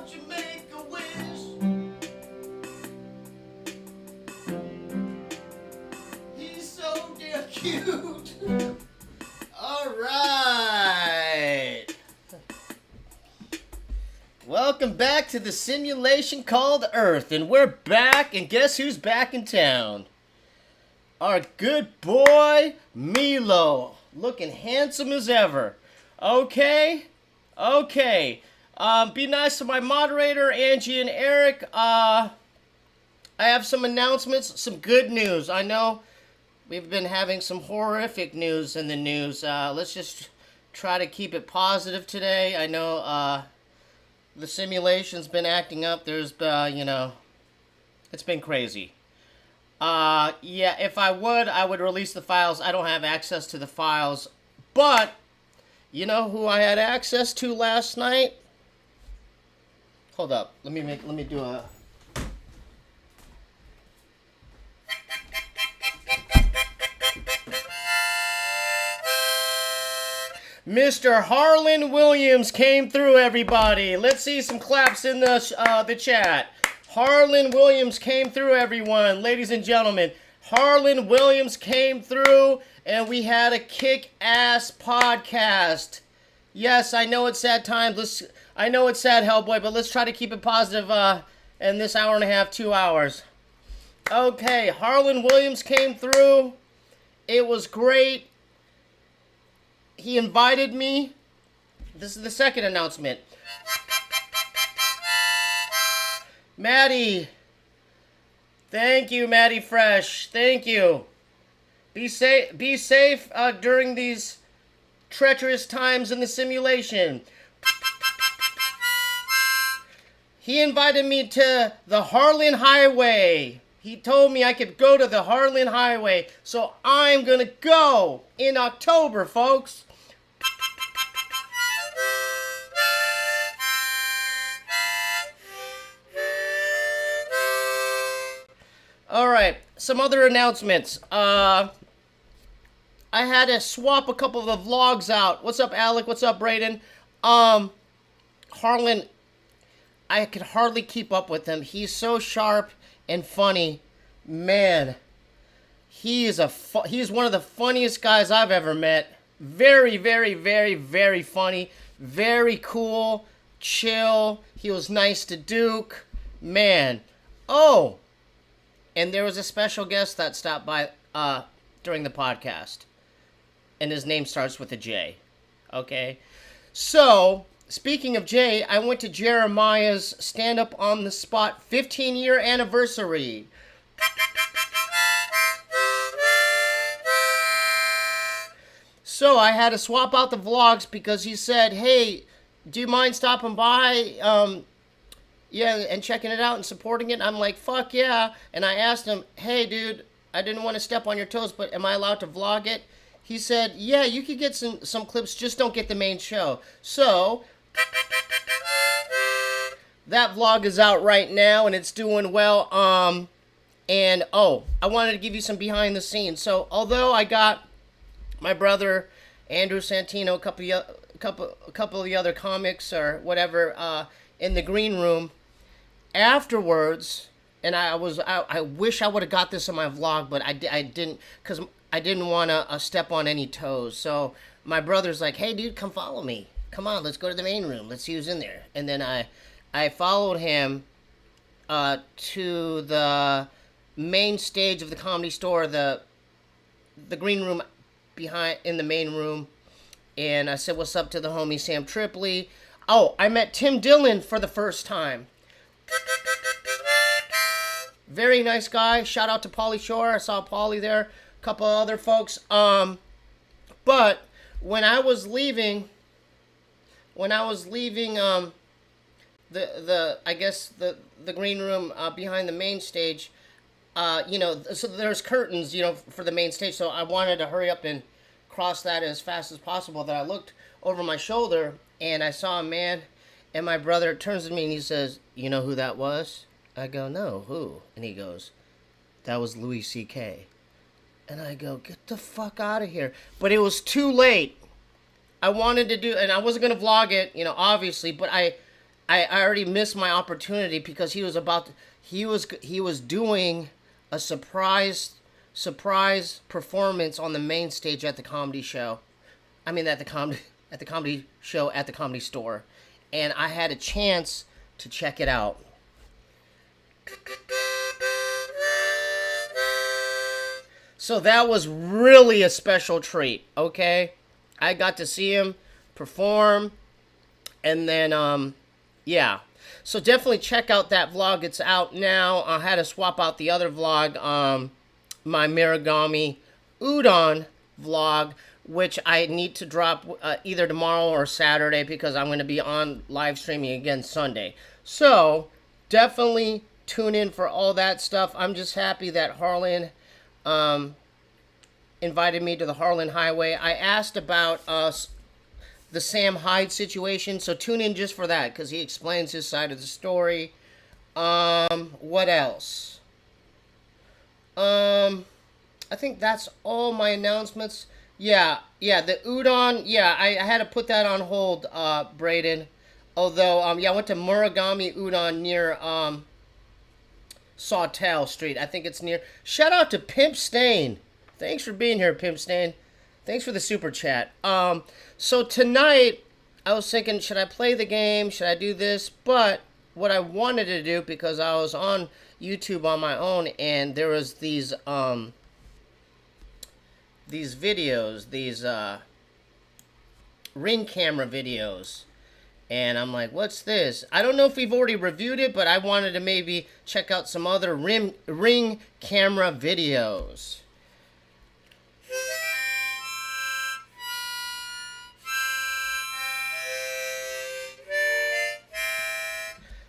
don't you make a wish? He's so damn cute. All right. Welcome back to the simulation called Earth, and we're back, and guess who's back in town? Our good boy, Milo, looking handsome as ever. Okay? Be nice to my moderator, Angie and Eric. I have some announcements, some good news. I know we've been having some horrific news in the news. Let's just try to keep it positive today. I know, the simulation's been acting up. There's, it's been crazy. Yeah, if I would release the files. I don't have access to the files. But, you know who I had access to last night? Hold up. Let me do a... Mr. Harlan Williams came through, everybody. Let's see some claps in the chat. Harlan Williams came through, everyone. Ladies and gentlemen, Harlan Williams came through, and we had a kick-ass podcast. Yes, I know it's sad times. I know it's sad, Hellboy, but let's try to keep it positive in this hour and a half, 2 hours. Okay, Harlan Williams came through. It was great. He invited me. This is the second announcement. Maddie. Thank you, Maddie Fresh. Thank you. Be safe during these treacherous times in the simulation. He invited me to the Harlan Highway. He told me I could go to the Harlan Highway. So I'm going to go in October, folks. Alright, some other announcements. I had to swap a couple of the vlogs out. What's up, Alec? What's up, Brayden? Harlan, I could hardly keep up with him. He's so sharp and funny. Man, he's one of the funniest guys I've ever met. Very, very, very, very funny. Very cool. Chill. He was nice to Duke. Man. Oh! And there was a special guest that stopped by during the podcast. And his name starts with a J. Okay? So, speaking of J, I went to Jeremiah's Stand Up on the Spot 15-year anniversary. So, I had to swap out the vlogs because he said, hey, do you mind stopping by? Yeah, and checking it out and supporting it. And I'm like, fuck yeah. And I asked him, hey, dude, I didn't want to step on your toes, but am I allowed to vlog it? He said, yeah, you could get some clips, just don't get the main show. So, that vlog is out right now, and it's doing well. And, oh, I wanted to give you some behind the scenes. So, although I got my brother, Andrew Santino, a couple of the other comics or whatever, in the green room, afterwards, and I wish I would have got this in my vlog, but I didn't, because I didn't want to step on any toes. So my brother's like, hey dude, come follow me, come on, let's go to the main room, let's see who's in there. And then I followed him to the main stage of the Comedy Store, the green room behind in the main room, and I said what's up to the homie Sam Tripoli. Oh, I met Tim Dillon for the first time. Very nice guy. Shout out to Pauly Shore. I saw Pauly there. A couple of other folks. But when I was leaving, the green room behind the main stage, so there's curtains, for the main stage. So I wanted to hurry up and cross that as fast as possible. That I looked over my shoulder and I saw a man, and my brother turns to me and he says, you know who that was? I go, no, who? And he goes, that was Louis C.K. And I go, get the fuck out of here. But it was too late. I wanted to do, and I wasn't going to vlog it, obviously, but I already missed my opportunity because he was doing a surprise performance on the main stage at the comedy show. I mean at the comedy show at the Comedy Store, and I had a chance to check it out. So that was really a special treat, okay? I got to see him perform, and then, yeah. So definitely check out that vlog. It's out now. I had to swap out the other vlog, my Miragami Udon vlog, which I need to drop either tomorrow or Saturday because I'm going to be on live streaming again Sunday. So definitely tune in for all that stuff. I'm just happy that Harlan invited me to the Harlan Highway. I asked about the Sam Hyde situation, so tune in just for that because he explains his side of the story. What else? I think that's all my announcements. Yeah, the udon. Yeah, I had to put that on hold, Braden. Although, yeah, I went to Muragami Udon near Sawtell Street. I think it's near. Shout out to Pimp Stain. Thanks for being here, Pimp Stain. Thanks for the super chat. So tonight, I was thinking, should I play the game? Should I do this? But what I wanted to do, because I was on YouTube on my own, and there was these videos, these Ring camera videos. And I'm like, what's this? I don't know if we've already reviewed it, but I wanted to maybe check out some other Ring camera videos.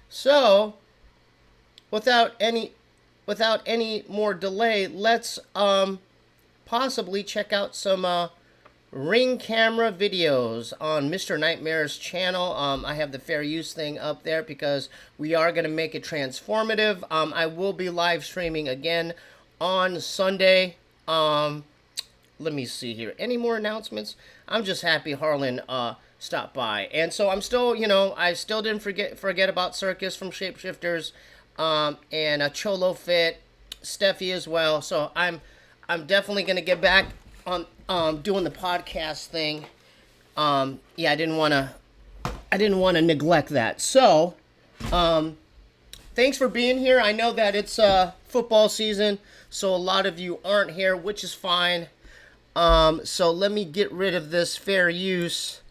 So, without any more delay, let's possibly check out some Ring camera videos on Mr. Nightmare's channel. I have the fair use thing up there because we are going to make it transformative. I will be live streaming again on Sunday. Let me see here. Any more announcements? I'm just happy Harlan stopped by. And so I'm still, I still didn't forget about Circus from Shapeshifters, and Cholo Fit, Steffi as well. So I'm definitely going to get back on doing the podcast thing. Yeah, I didn't want to neglect that. So, thanks for being here. I know that it's football season, so a lot of you aren't here, which is fine. So let me get rid of this fair use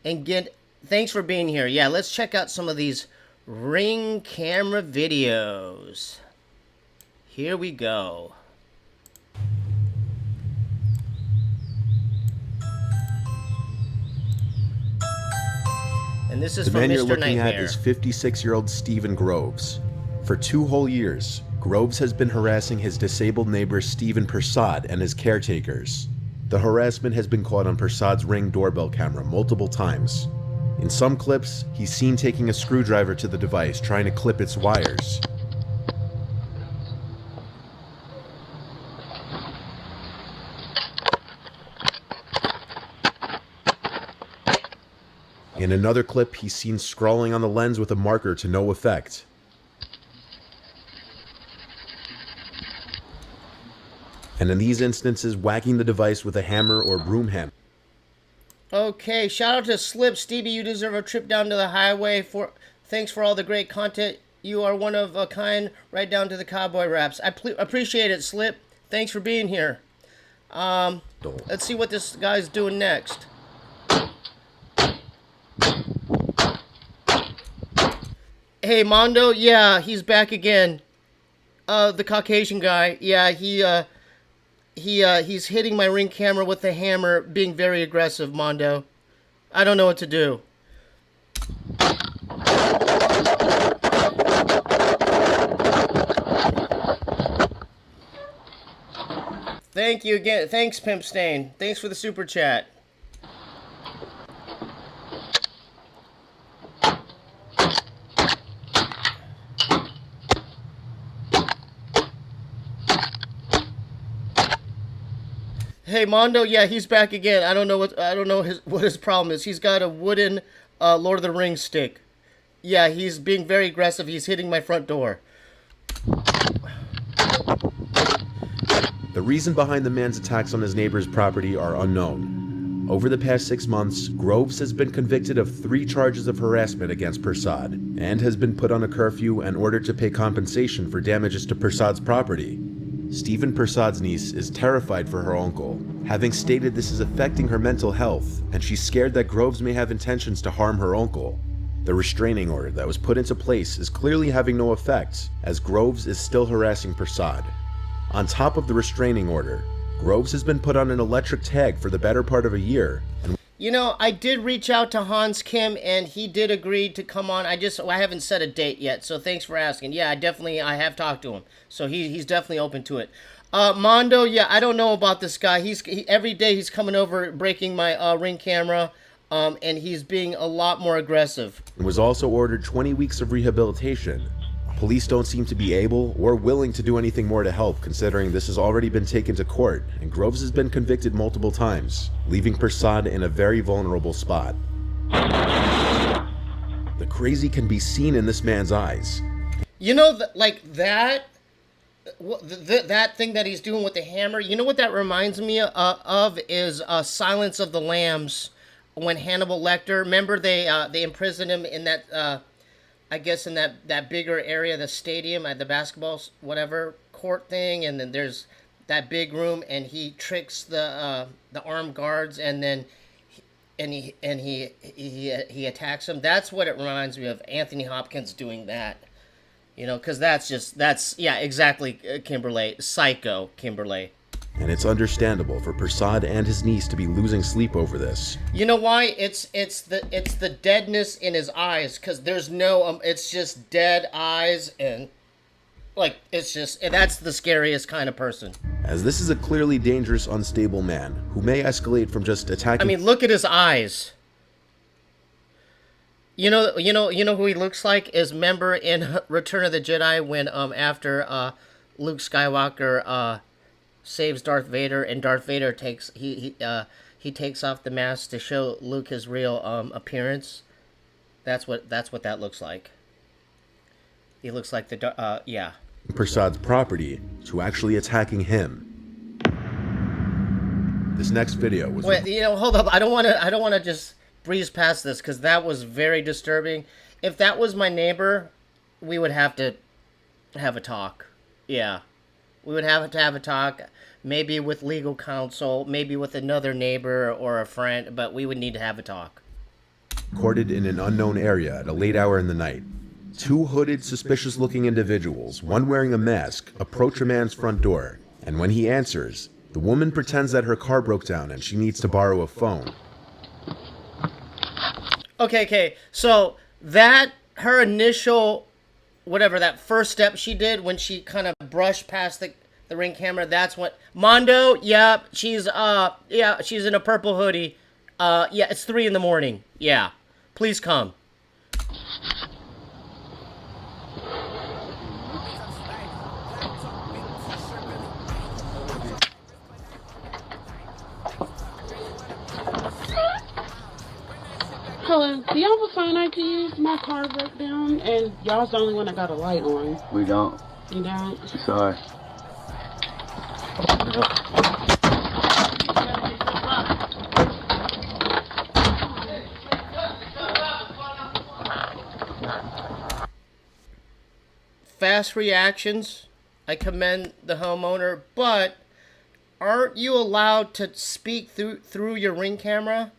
and thanks for being here. Yeah, let's check out some of these Ring camera videos. Here we go. And this is the from man you're Mr. looking Nightmare. at is 56-year-old Stephen Groves. For 2 whole years, Groves has been harassing his disabled neighbor Stephen Persad and his caretakers. The harassment has been caught on Persad's Ring doorbell camera multiple times. In some clips, he's seen taking a screwdriver to the device, trying to clip its wires. In another clip, he's seen scrawling on the lens with a marker to no effect. And in these instances, whacking the device with a hammer or broom handle. Okay, shout out to Slip. Steebee, you deserve a trip down to the highway. Thanks for all the great content. You are one of a kind, right down to the cowboy raps. I appreciate it, Slip. Thanks for being here. Let's see what this guy's doing next. Hey, Mondo. Yeah, he's back again. The Caucasian guy. Yeah, he's hitting my Ring camera with the hammer, being very aggressive, Mondo. I don't know what to do. Thank you again. Thanks, Pimp Stain. Thanks for the super chat. Hey, Mondo, yeah, he's back again. I don't know what his problem is. He's got a wooden Lord of the Rings stick. Yeah, he's being very aggressive. He's hitting my front door. The reason behind the man's attacks on his neighbor's property are unknown. Over the past 6 months, Groves has been convicted of 3 charges of harassment against Persad, and has been put on a curfew and ordered to pay compensation for damages to Persad's property. Stephen Persad's niece is terrified for her uncle, having stated this is affecting her mental health, and she's scared that Groves may have intentions to harm her uncle. The restraining order that was put into place is clearly having no effect, as Groves is still harassing Persad. On top of the restraining order, Groves has been put on an electric tag for the better part of a year. You know, I did reach out to Hans Kim, and he did agree to come on. I haven't set a date yet, so thanks for asking. Yeah, I have talked to him, so he's definitely open to it. Mondo, yeah, I don't know about this guy. Every day he's coming over, breaking my Ring camera, and he's being a lot more aggressive. And was also ordered 20 weeks of rehabilitation. Police don't seem to be able or willing to do anything more to help, considering this has already been taken to court, and Groves has been convicted multiple times, leaving Persad in a very vulnerable spot. The crazy can be seen in this man's eyes. You know, that thing that he's doing with the hammer, you know what that reminds me of is Silence of the Lambs, when Hannibal Lecter, remember they imprisoned him in that... I guess in that bigger area, the stadium, at the basketball, whatever, court thing, and then there's that big room, and he tricks the armed guards, and then he attacks them. That's what it reminds me of, Anthony Hopkins doing that. You know, because yeah, exactly, Kimberly, psycho Kimberly. And it's understandable for Persad and his niece to be losing sleep over this. You know why? It's the deadness in his eyes, because there's no it's just dead eyes, and that's the scariest kind of person. As this is a clearly dangerous, unstable man who may escalate from just attacking. I mean, look at his eyes. You know who he looks like is, member in Return of the Jedi when after Luke Skywalker saves Darth Vader, and Darth Vader takes he takes off the mask to show Luke his real appearance. That's what that looks like. He looks like the yeah. Persad's property to actually attacking him. This next video was. Wait, hold up. I don't want to just breeze past this, because that was very disturbing. If that was my neighbor, we would have to have a talk. Yeah. We would have to have a talk, maybe with legal counsel, maybe with another neighbor or a friend, but we would need to have a talk. Recorded in an unknown area at a late hour in the night. 2 hooded, suspicious-looking individuals, one wearing a mask, approach a man's front door, and when he answers, the woman pretends that her car broke down and she needs to borrow a phone. Okay, so that, her initial... whatever, that first step she did when she kind of brushed past the Ring camera, that's what... Mondo, yeah, she's in a purple hoodie. Yeah, it's 3 in the morning. Yeah, please come. Hello, do y'all have a phone I can use? My car broke down, and y'all's the only one that got a light on. We don't. You don't? Sorry. Fast reactions. I commend the homeowner, but aren't you allowed to speak through your Ring camera?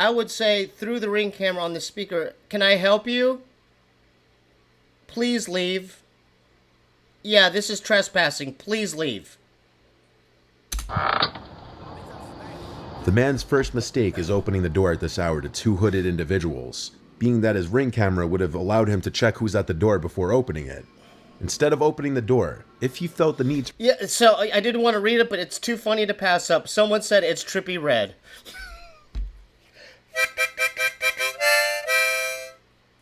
I would say through the Ring camera on the speaker, can I help you? Please leave. Yeah, this is trespassing. Please leave. The man's first mistake is opening the door at this hour to 2 hooded individuals, being that his Ring camera would have allowed him to check who's at the door before opening it. Instead of opening the door, if he felt the need to... Yeah, so I didn't want to read it, but it's too funny to pass up. Someone said it's trippy red.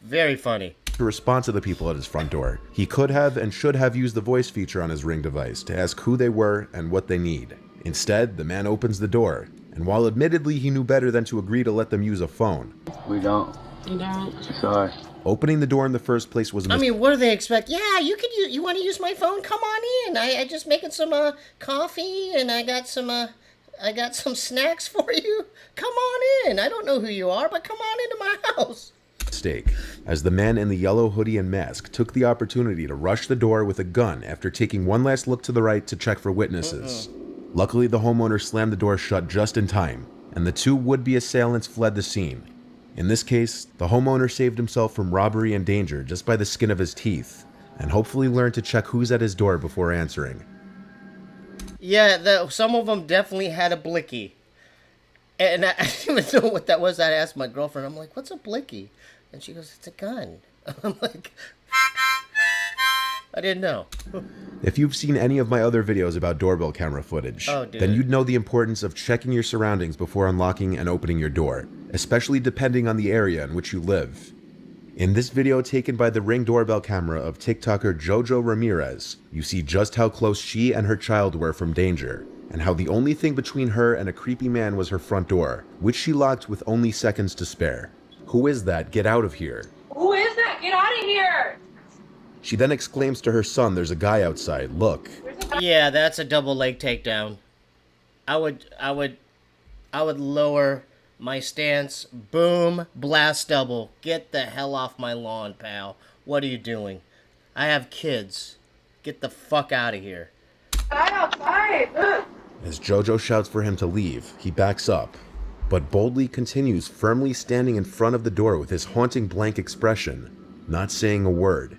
Very funny. To respond to the people at his front door, he could have and should have used the voice feature on his Ring device to ask who they were and what they need. Instead, the man opens the door, and while admittedly he knew better than to agree to let them use a phone, We don't. You know? Sorry. Opening the door in the first place was a I mean, what do they expect? Yeah, you could use, you want to use my phone? Come on in. I just making some coffee, and I got some snacks for you. Come on in. I don't know who you are, but come on into my house. mistake, as the man in the yellow hoodie and mask took the opportunity to rush the door with a gun after taking one last look to the right to check for witnesses. Luckily, the homeowner slammed the door shut just in time, and the two would-be assailants fled the scene. In this case, the homeowner saved himself from robbery and danger just by the skin of his teeth, and hopefully learned to check who's at his door before answering. Yeah, some of them definitely had a blicky. And I didn't even know what that was. I asked my girlfriend, I'm like, what's a blicky? And she goes, it's a gun. I'm like, I didn't know. If you've seen any of my other videos about doorbell camera footage, then you'd know the importance of checking your surroundings before unlocking and opening your door, especially depending on the area in which you live. In this video taken by the Ring doorbell camera of TikToker Jojo Ramirez, you see just how close she and her child were from danger, and how the only thing between her and a creepy man was her front door, which she locked with only seconds to spare. Who is that? Get out of here. Who is that? Get out of here! She then exclaims to her son, there's a guy outside, look. Yeah, that's a double leg takedown. I would lower my stance. Boom, blast double. Get the hell off my lawn, pal. What are you doing? I have kids. Get the fuck out of here. Outside! As Jojo shouts for him to leave, he backs up, but boldly continues firmly standing in front of the door with his haunting blank expression, not saying a word.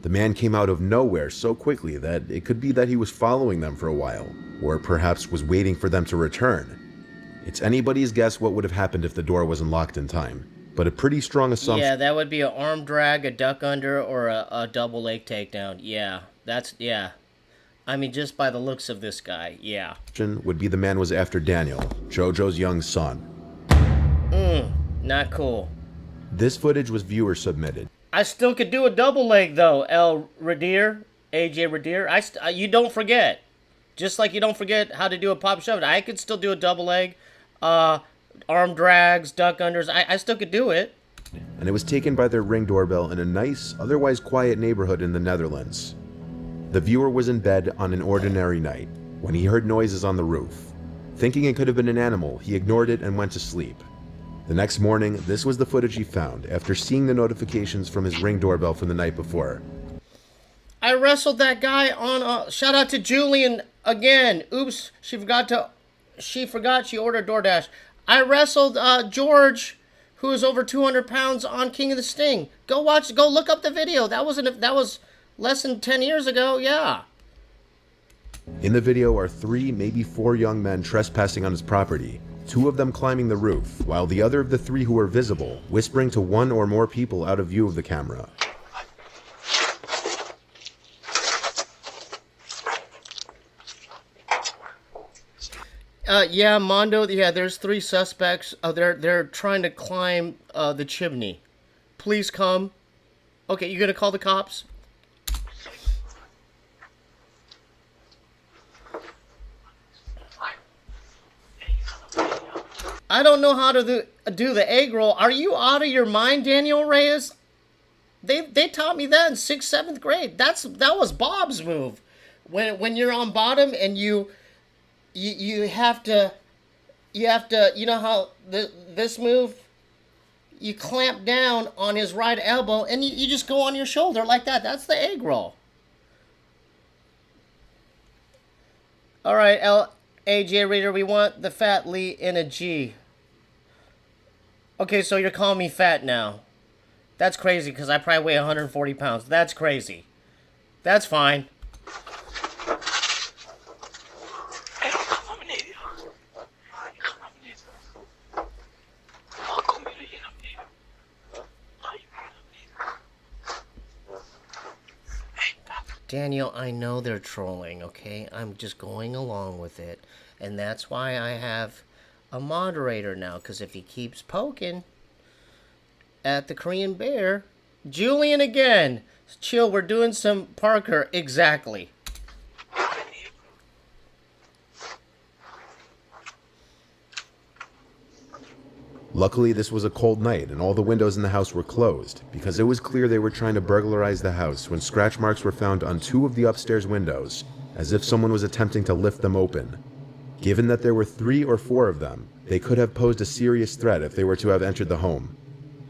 The man came out of nowhere so quickly that it could be that he was following them for a while, or perhaps was waiting for them to return. It's anybody's guess what would have happened if the door wasn't locked in time, but a pretty strong assumption. Yeah, that would be an arm drag, a duck under, or a double leg takedown. Yeah, yeah. I mean, just by the looks of this guy, yeah. Would be the man was after Daniel, Jojo's young son. Not cool. This footage was viewer submitted. I still could do a double leg though, AJ Radier. You don't forget. Just like you don't forget how to do a pop shove. I could still do a double leg, arm drags, duck unders. I still could do it. And it was taken by their Ring doorbell in a nice, otherwise quiet neighborhood in the Netherlands. The viewer was in bed on an ordinary night when he heard noises on the roof. Thinking it could have been an animal, he ignored it and went to sleep. The next morning, this was the footage he found after seeing the notifications from his Ring doorbell from the night before. I wrestled that guy on shout out to Julian again. Oops, she forgot she ordered DoorDash. I wrestled George, who is over 200 pounds, on King of the Sting. Go look up the video. That was less than 10 years ago, yeah. In the video are 3, maybe 4 young men trespassing on his property, 2 of them climbing the roof, while the other of the 3 who were visible, whispering to 1 or more people out of view of the camera. Yeah, Mondo, yeah, there's 3 suspects. They're trying to climb the chimney. Please come. Okay, you gonna call the cops? I don't know how to do the egg roll. Are you out of your mind, Daniel Reyes? They taught me that in 6th, 7th grade. That was Bob's move. When you're on bottom and you have to you know how this move, you clamp down on his right elbow and you just go on your shoulder like that. That's the egg roll. All right, AJ Reader, we want the fat Lee in a G. Okay, so you're calling me fat now. That's crazy because I probably weigh 140 pounds. That's crazy. That's fine. Daniel, I know they're trolling, okay? I'm just going along with it. And that's why I have a moderator now, because if he keeps poking at the Korean bear... Julian again! Chill, we're doing some Parker. Exactly. Luckily, this was a cold night and all the windows in the house were closed, because it was clear they were trying to burglarize the house when scratch marks were found on 2 of the upstairs windows, as if someone was attempting to lift them open. Given that there were 3 or 4 of them, they could have posed a serious threat if they were to have entered the home.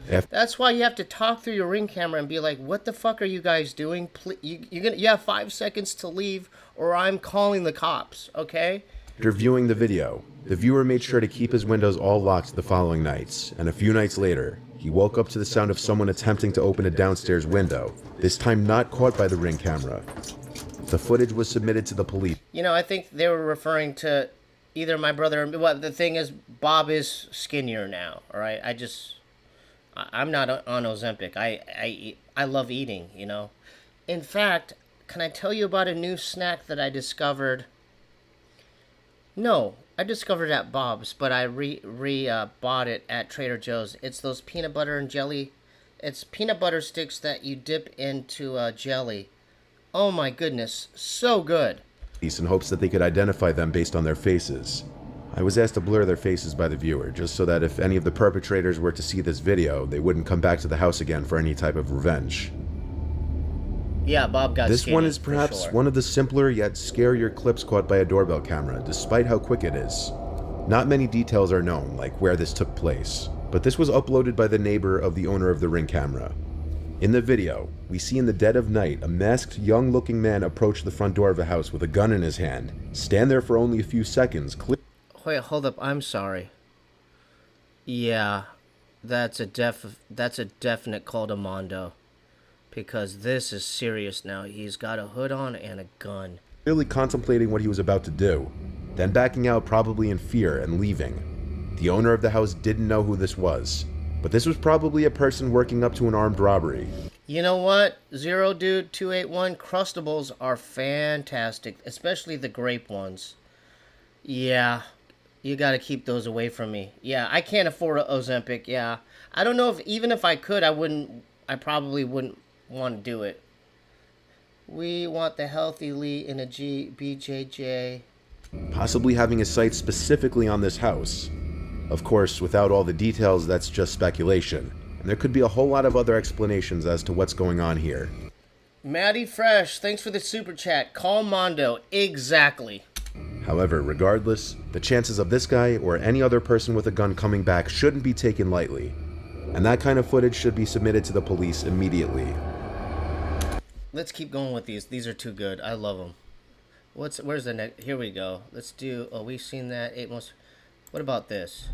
That's why you have to talk through your Ring camera and be like, what the fuck are you guys doing? You have 5 seconds to leave or I'm calling the cops, okay? After viewing the video, the viewer made sure to keep his windows all locked the following nights, and a few nights later, he woke up to the sound of someone attempting to open a downstairs window, this time not caught by the Ring camera. The footage was submitted to the police. You know, I think they were referring to either my brother or... Well, the thing is, Bob is skinnier now, all right? I'm not on Ozempic. I love eating, you know? In fact, can I tell you about a new snack that I discovered? No, I discovered at Bob's, but I bought it at Trader Joe's. It's those peanut butter and jelly. It's peanut butter sticks that you dip into jelly. Oh my goodness, so good. In hopes that they could identify them based on their faces. I was asked to blur their faces by the viewer, just so that if any of the perpetrators were to see this video, they wouldn't come back to the house again for any type of revenge. Yeah, Bob got This skinny, one is perhaps sure. one of the simpler yet scarier clips caught by a doorbell camera, despite how quick it is. Not many details are known, like where this took place, but this was uploaded by the neighbor of the owner of the Ring camera. In the video, we see in the dead of night a masked, young-looking man approach the front door of the house with a gun in his hand, stand there for only a few seconds. Wait, hold up, I'm sorry. Yeah, that's a definite call to Mondo. Because this is serious now. He's got a hood on and a gun. Clearly contemplating what he was about to do, then backing out probably in fear and leaving. The owner of the house didn't know who this was, but this was probably a person working up to an armed robbery. You know what? Zero Dude 281 Crustables are fantastic, especially the grape ones. Yeah, you gotta keep those away from me. Yeah, I can't afford Ozempic, yeah. I don't know if, even if I could, I probably wouldn't want to do it. We want the healthy Lee in a BJJ. Possibly having a site specifically on this house. Of course, without all the details, that's just speculation. And there could be a whole lot of other explanations as to what's going on here. Maddie Fresh, thanks for the super chat. Call Mondo. Exactly. However, regardless, the chances of this guy or any other person with a gun coming back shouldn't be taken lightly. And that kind of footage should be submitted to the police immediately. Let's keep going with these. These are too good. I love them. Where's the next? Here we go. Let's do. Oh, we've seen that. 8 months. What about this?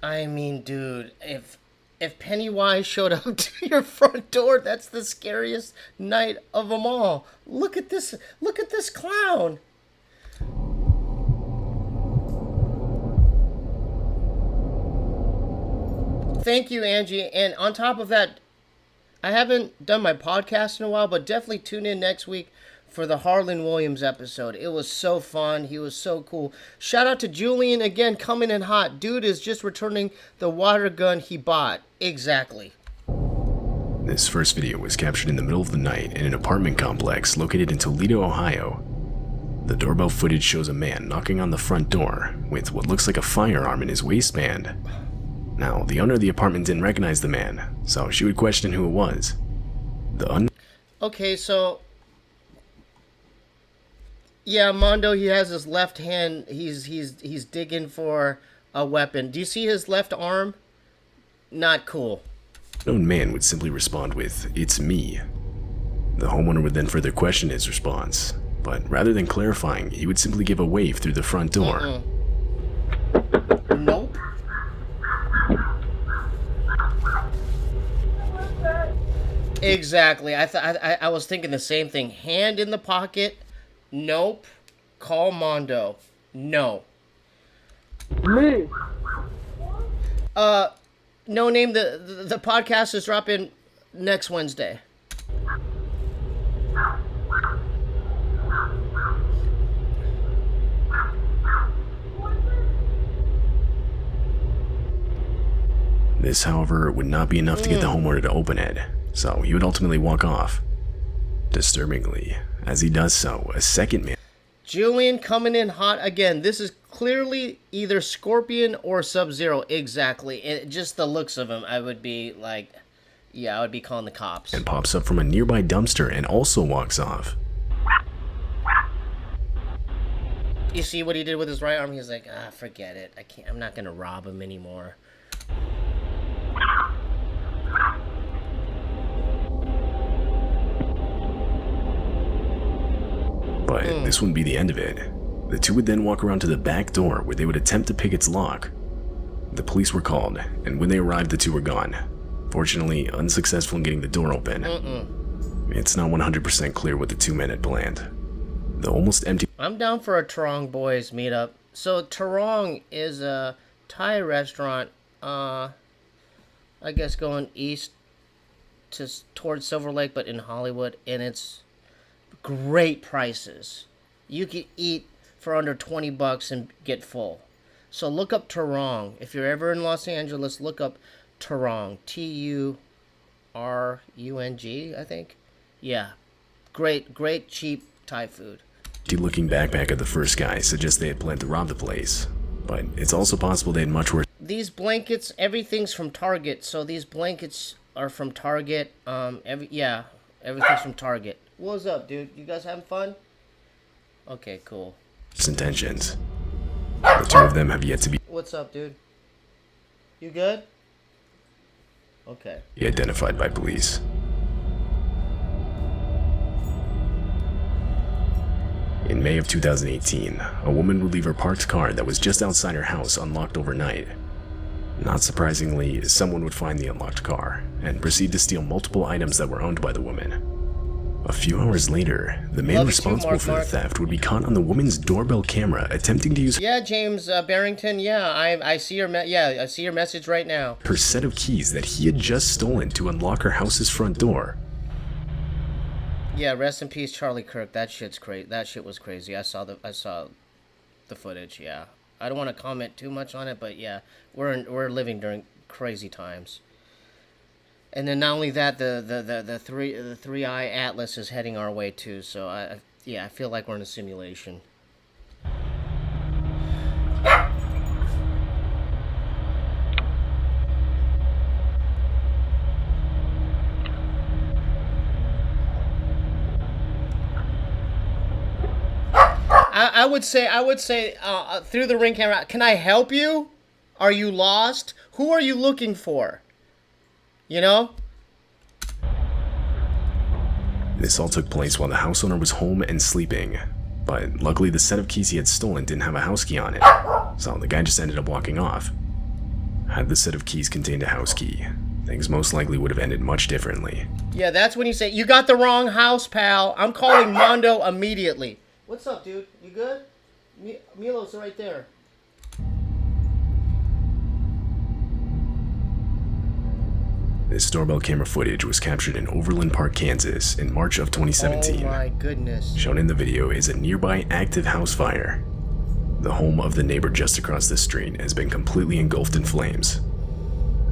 I mean, dude, if Pennywise showed up to your front door, that's the scariest night of them all. Look at this. Look at this clown. Thank you, Angie. And on top of that, I haven't done my podcast in a while, but definitely tune in next week for the Harlan Williams episode. It was so fun. He was so cool. Shout out to Julian again, coming in hot. Dude is just returning the water gun he bought. Exactly. This first video was captured in the middle of the night in an apartment complex located in Toledo, Ohio. The doorbell footage shows a man knocking on the front door with what looks like a firearm in his waistband. Now, the owner of the apartment didn't recognize the man, so she would question who it was. Okay, so... yeah, Mondo, he has his left hand. He's digging for a weapon. Do you see his left arm? Not cool. The unknown man would simply respond with, "It's me." The homeowner would then further question his response, but rather than clarifying, he would simply give a wave through the front door. Nope. Exactly. I was thinking the same thing. Hand in the pocket. Nope. Call Mondo. No. Me. No name. The podcast is dropping next Wednesday. This, however, would not be enough to get the homeowner to open it, so he would ultimately walk off. Disturbingly, as he does so, a second man... Julian coming in hot again. This is clearly either Scorpion or Sub-Zero. Exactly. Just the looks of him, I would be like, yeah, I would be calling the cops. And pops up from a nearby dumpster and also walks off. You see what he did with his right arm? He's like, forget it. I'm not gonna rob him anymore. But this wouldn't be the end of it. The two would then walk around to the back door where they would attempt to pick its lock. The police were called, and when they arrived, the two were gone. Fortunately, unsuccessful in getting the door open. It's not 100% clear what the two men had planned. The almost empty... I'm down for a Tarong Boys meetup. So Tarong is a Thai restaurant, I guess going east towards Silver Lake, but in Hollywood, and it's great prices. You could eat for under 20 bucks and get full. So look up Tarong. If you're ever in Los Angeles, look up Tarong. Turung, I think. Yeah. Great cheap Thai food. Looking backpack of the first guy suggests they had planned to rob the place, but it's also possible they had much worse. These blankets, everything's from Target, so these blankets are from Target. Everything's from Target. What's up, dude? You guys having fun? Okay, cool. Intentions. The two of them have yet to be... What's up, dude? You good? Okay. ...identified by police. In May of 2018, a woman would leave her parked car that was just outside her house unlocked overnight. Not surprisingly, someone would find the unlocked car and proceed to steal multiple items that were owned by the woman. A few hours later, the man responsible for the theft would be caught on the woman's doorbell camera attempting to use... Yeah, James Barrington, yeah, I see your I see your message right now. ...her set of keys that he had just stolen to unlock her house's front door. Yeah, rest in peace, Charlie Kirk. That shit's crazy. That shit was crazy. I saw the footage. Yeah, I don't want to comment too much on it, but yeah, we're living during crazy times. And then not only that, the 3i Atlas is heading our way too. So I feel like we're in a simulation. I would say through the ring camera, can I help you? Are you lost? Who are you looking for? You know? This all took place while the house owner was home and sleeping, but luckily the set of keys he had stolen didn't have a house key on it, so the guy just ended up walking off. Had the set of keys contained a house key, things most likely would have ended much differently. Yeah, that's when you say, you got the wrong house, pal. I'm calling Mondo immediately. What's up, dude? You good? Milo's right there. This doorbell camera footage was captured in Overland Park, Kansas in March of 2017. Oh my goodness. Shown in the video is a nearby active house fire. The home of the neighbor just across the street has been completely engulfed in flames.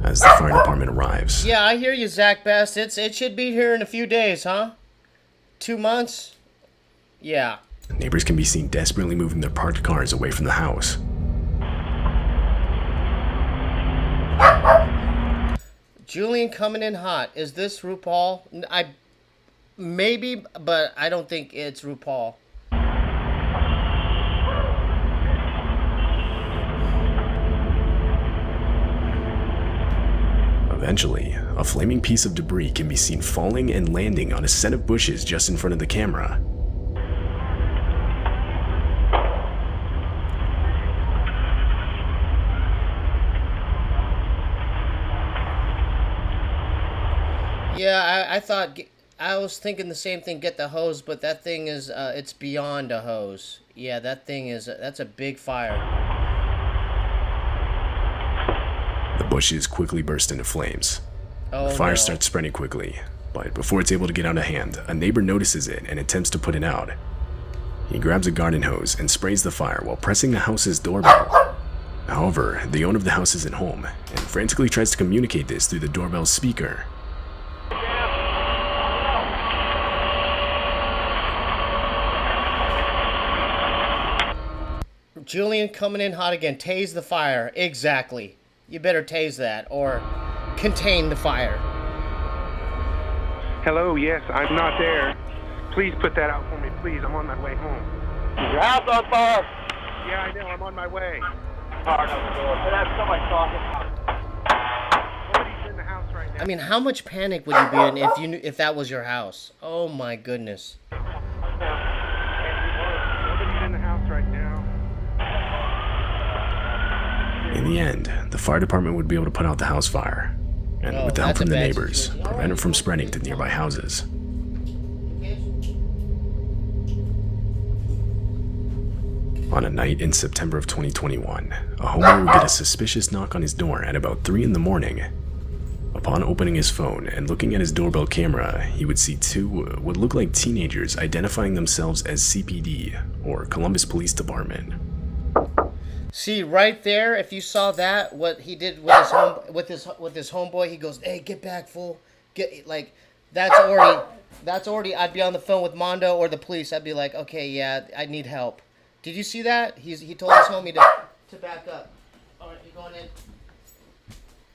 As the fire department arrives... Yeah, I hear you, Zach Best. It should be here in a few days, huh? 2 months? Yeah. Neighbors can be seen desperately moving their parked cars away from the house. Julian coming in hot. Is this RuPaul? Maybe, but I don't think it's RuPaul. Eventually, a flaming piece of debris can be seen falling and landing on a set of bushes just in front of the camera. Yeah, I was thinking the same thing, get the hose, but that thing is, it's beyond a hose. Yeah, that's a big fire. The bushes quickly burst into flames. Oh, the fire no. starts spreading quickly, but before it's able to get out of hand, a neighbor notices it and attempts to put it out. He grabs a garden hose and sprays the fire while pressing the house's doorbell. However, the owner of the house isn't home, and frantically tries to communicate this through the doorbell speaker. Julian coming in hot again. Tase the fire. Exactly. You better tase that or contain the fire. Hello, yes, I'm not there. Please put that out for me, please. I'm on my way home. Your house on fire. Yeah, I know, I'm on my way. Hard on the door. Could I have somebody talking? Nobody's in the house right now. I mean, how much panic would you be in if you knew if that was your house? Oh my goodness. Nobody's in the house right now. In the end, the fire department would be able to put out the house fire, and with the help that's from the a bad neighbors, situation. prevent it from spreading to nearby houses. On a night in September of 2021, a homeowner would get a suspicious knock on his door at about 3 in the morning. Upon opening his phone and looking at his doorbell camera, he would see two what looked like teenagers identifying themselves as CPD, or Columbus Police Department. See right there, if you saw that, what he did with his homeboy, he goes, "Hey, get back, fool! Get like, that's already. I'd be on the phone with Mondo or the police. I'd be like, okay, yeah, I need help." Did you see that? He told his homie to back up. All right, you going in?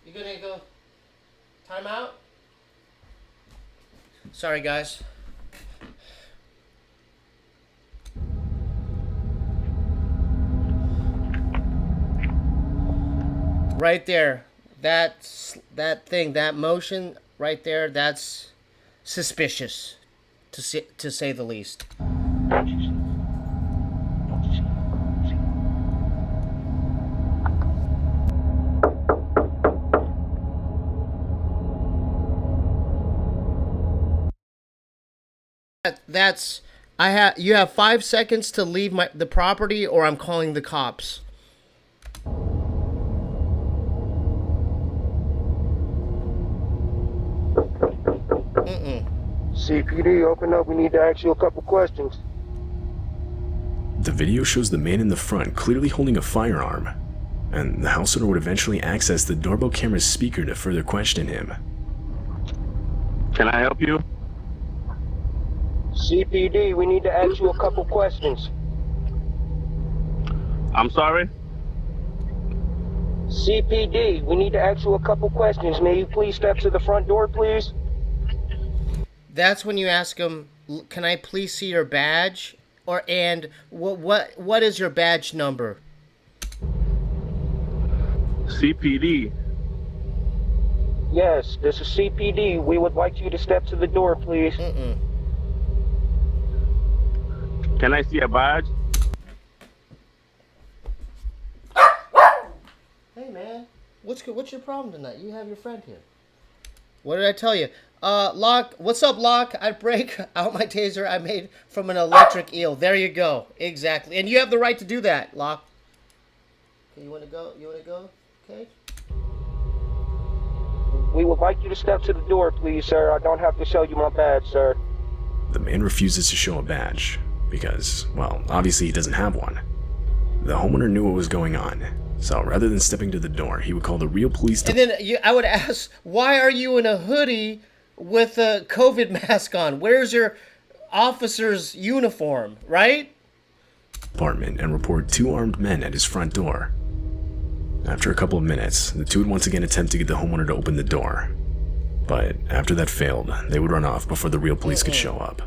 You gonna go? Time out? Sorry, guys. Right there, that thing, that motion right there, that's suspicious, to say the least. You have 5 seconds to leave the property, or I'm calling the cops. CPD, open up. We need to ask you a couple questions. The video shows the man in the front clearly holding a firearm, and the house owner would eventually access the doorbell camera's speaker to further question him. Can I help you? CPD, we need to ask you a couple questions. I'm sorry? CPD, we need to ask you a couple questions. May you please step to the front door, please? That's when you ask them, "Can I please see your badge?" And what is your badge number? CPD. Yes, this is CPD. We would like you to step to the door, please. Can I see a badge? Hey man, what's your problem tonight? You have your friend here. What did I tell you? Locke, what's up, Locke? I break out my taser I made from an electric eel. There you go. Exactly. And you have the right to do that, Locke. Okay, you want to go? You want to go? Okay. We would like you to step to the door, please, sir. I don't have to show you my badge, sir. The man refuses to show a badge because, well, obviously he doesn't have one. The homeowner knew what was going on, so rather than stepping to the door, he would call the real police And then I would ask, why are you in a hoodie with a COVID mask on? Where's your officer's uniform, right? department and report 2 armed men at his front door. After a couple of minutes, the two would once again attempt to get the homeowner to open the door. But after that failed, they would run off before the real police could show up.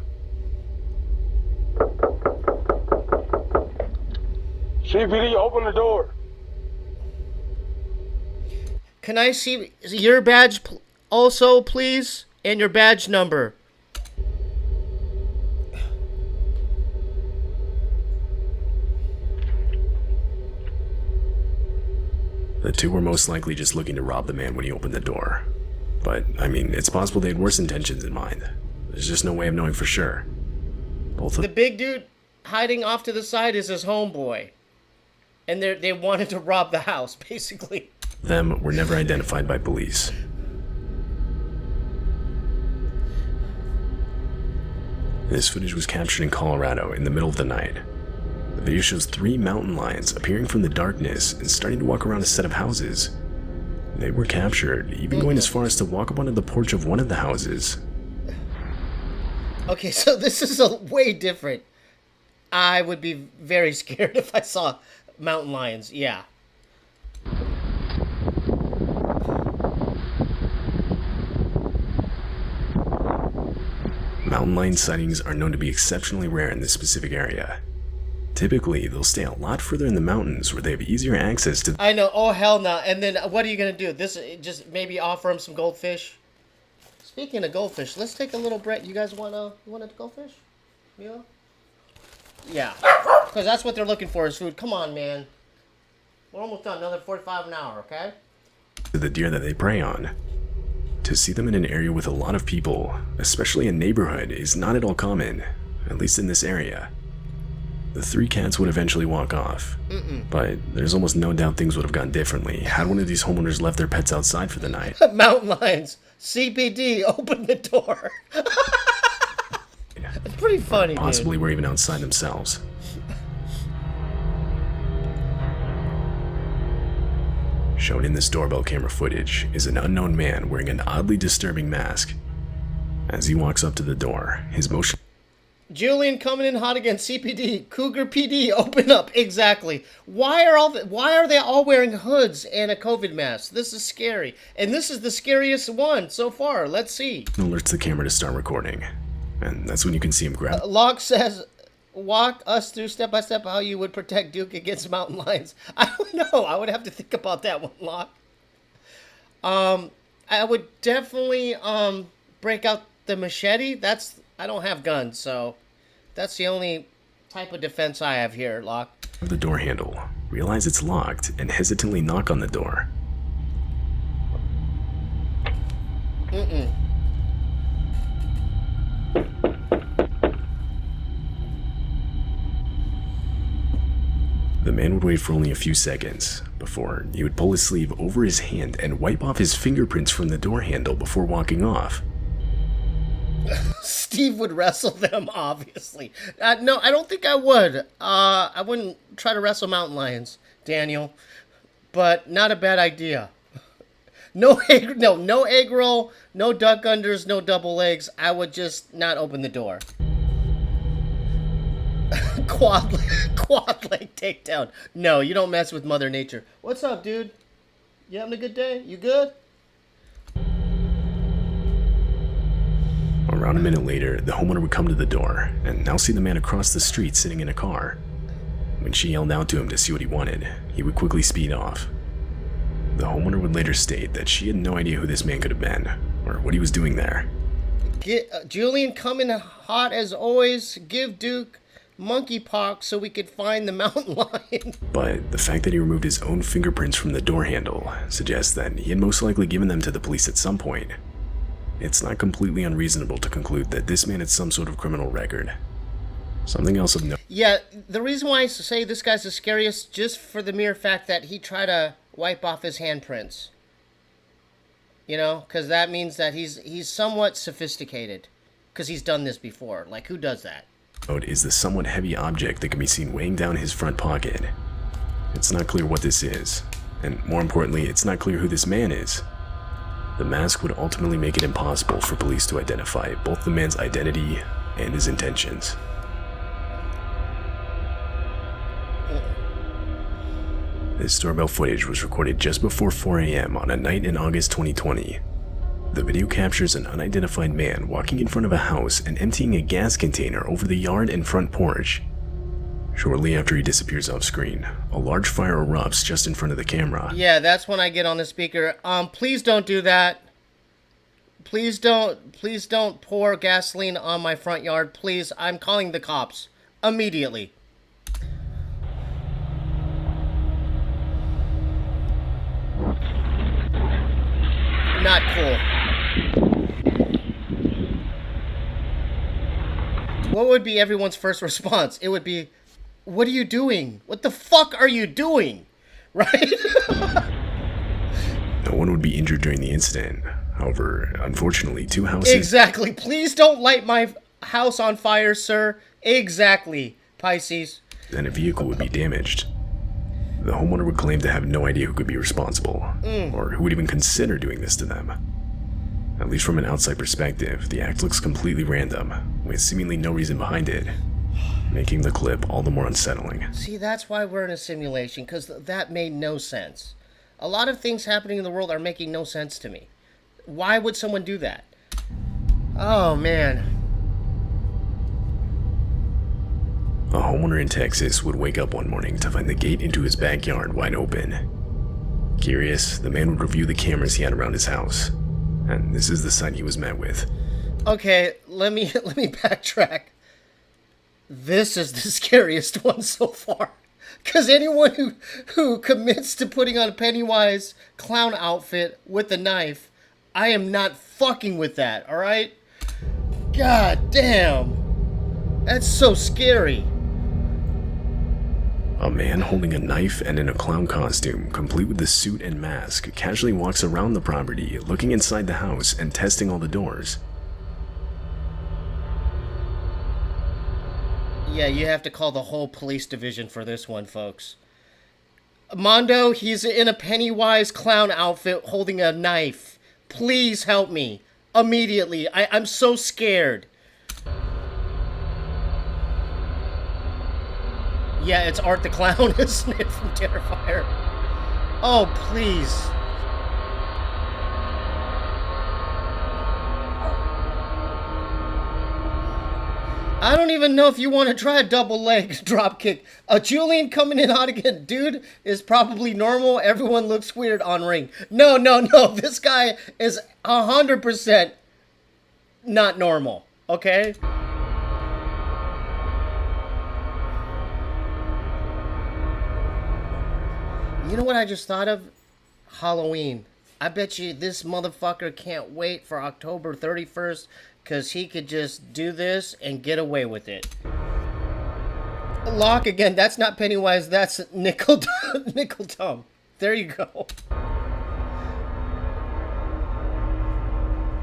CPD, open the door. Can I see your badge also, please? And your badge number. The two were most likely just looking to rob the man when he opened the door. But, I mean, it's possible they had worse intentions in mind. There's just no way of knowing for sure. The big dude hiding off to the side is his homeboy. And they wanted to rob the house, basically. Them were never identified by police. This footage was captured in Colorado in the middle of the night. The video shows 3 mountain lions appearing from the darkness and starting to walk around a set of houses. They were captured, even going as far as to walk up onto the porch of one of the houses. Okay, so this is way different. I would be very scared if I saw Mountain lions, yeah. Mountain lion sightings are known to be exceptionally rare in this specific area. Typically, they'll stay a lot further in the mountains where they have easier access to... I know, oh hell no. And then what are you going to do? This, just maybe offer him some goldfish? Speaking of goldfish, let's take a little break. You guys want a goldfish? Yeah? Yeah. Because that's what they're looking for is food. Come on, man. We're almost done. Another 45 an hour, okay? ...to the deer that they prey on. To see them in an area with a lot of people, especially a neighborhood, is not at all common, at least in this area. The 3 cats would eventually walk off, but there's almost no doubt things would have gone differently had one of these homeowners left their pets outside for the night. Mountain lions. CPD, open the door. It's pretty funny, Possibly dude. were even outside themselves. Shown in this doorbell camera footage is an unknown man wearing an oddly disturbing mask. As he walks up to the door, his motion... Julian coming in hot again. CPD. Cougar PD. Open up. Exactly. Why are they all wearing hoods and a COVID mask? This is scary. And this is the scariest one so far. Let's see. ...alerts the camera to start recording. And that's when you can see him grab... Locke says, walk us through step by step how you would protect Duke against mountain lions. I don't know. I would have to think about that one, Locke. I would definitely break out the machete. I don't have guns, so that's the only type of defense I have here, Locke. ...the door handle, realize it's locked, and hesitantly knock on the door. The man would wait for only a few seconds before he would pull his sleeve over his hand and wipe off his fingerprints from the door handle before walking off. Steve would wrestle them, obviously. No, I don't think I would. I wouldn't try to wrestle mountain lions, Daniel. But not a bad idea. No egg roll, no duck unders, no double legs. I would just not open the door. Quad leg takedown. No, you don't mess with Mother Nature. What's up, dude? You having a good day? You good? Around a minute later, the homeowner would come to the door and now see the man across the street sitting in a car. When she yelled out to him to see what he wanted, he would quickly speed off. The homeowner would later state that she had no idea who this man could have been or what he was doing there. Julian coming hot as always. Give Duke monkeypox so we could find the mountain lion. But the fact that he removed his own fingerprints from the door handle suggests that he had most likely given them to the police at some point. It's not completely unreasonable to conclude that this man had some sort of criminal record. Something else of note. Yeah, the reason why I say this guy's the scariest, just for the mere fact that he tried to wipe off his handprints. You know, because that means that he's somewhat sophisticated. Because he's done this before. Like, who does that? Is the somewhat heavy object that can be seen weighing down his front pocket. It's not clear what this is, and more importantly, it's not clear who this man is. The mask would ultimately make it impossible for police to identify both the man's identity and his intentions. This doorbell footage was recorded just before 4 a.m. on a night in August 2020. The video captures an unidentified man walking in front of a house and emptying a gas container over the yard and front porch. Shortly after he disappears off screen, a large fire erupts just in front of the camera. Yeah, that's when I get on the speaker. Please don't do that. Please don't pour gasoline on my front yard. Please, I'm calling the cops. Immediately. Not cool. What would be everyone's first response? It would be, what are you doing? What the fuck are you doing? Right? No one would be injured during the incident. However, unfortunately, 2 houses... Exactly. Please don't light my house on fire, sir. Exactly, Pisces. ...and a vehicle would be damaged. The homeowner would claim to have no idea who could be responsible, or who would even consider doing this to them. At least from an outside perspective, the act looks completely random, with seemingly no reason behind it. making the clip all the more unsettling. See, that's why we're in a simulation, because that made no sense. A lot of things happening in the world are making no sense to me. Why would someone do that? Oh, man. A homeowner in Texas would wake up one morning to find the gate into his backyard wide open. Curious, the man would review the cameras he had around his house, and this is the sight he was met with. Okay, let me backtrack. This is the scariest one so far. Because anyone who commits to putting on a Pennywise clown outfit with a knife, I am not fucking with that, alright? God damn. That's so scary. A man holding a knife and in a clown costume, complete with the suit and mask, casually walks around the property, looking inside the house and testing all the doors. Yeah, you have to call the whole police division for this one, folks. Mondo, he's in a Pennywise clown outfit holding a knife. Please help me. Immediately. I'm so scared. Yeah, it's Art the Clown, isn't it, from Terrifier? Oh, please. I don't even know if you want to try a double leg drop kick. Julian coming in hot again. Dude is probably normal. Everyone looks weird on ring. No. This guy is 100% not normal. Okay? You know what I just thought of? Halloween. I bet you this motherfucker can't wait for October 31st because he could just do this and get away with it. Lock again. That's not Pennywise. That's Nickel Tum. There you go.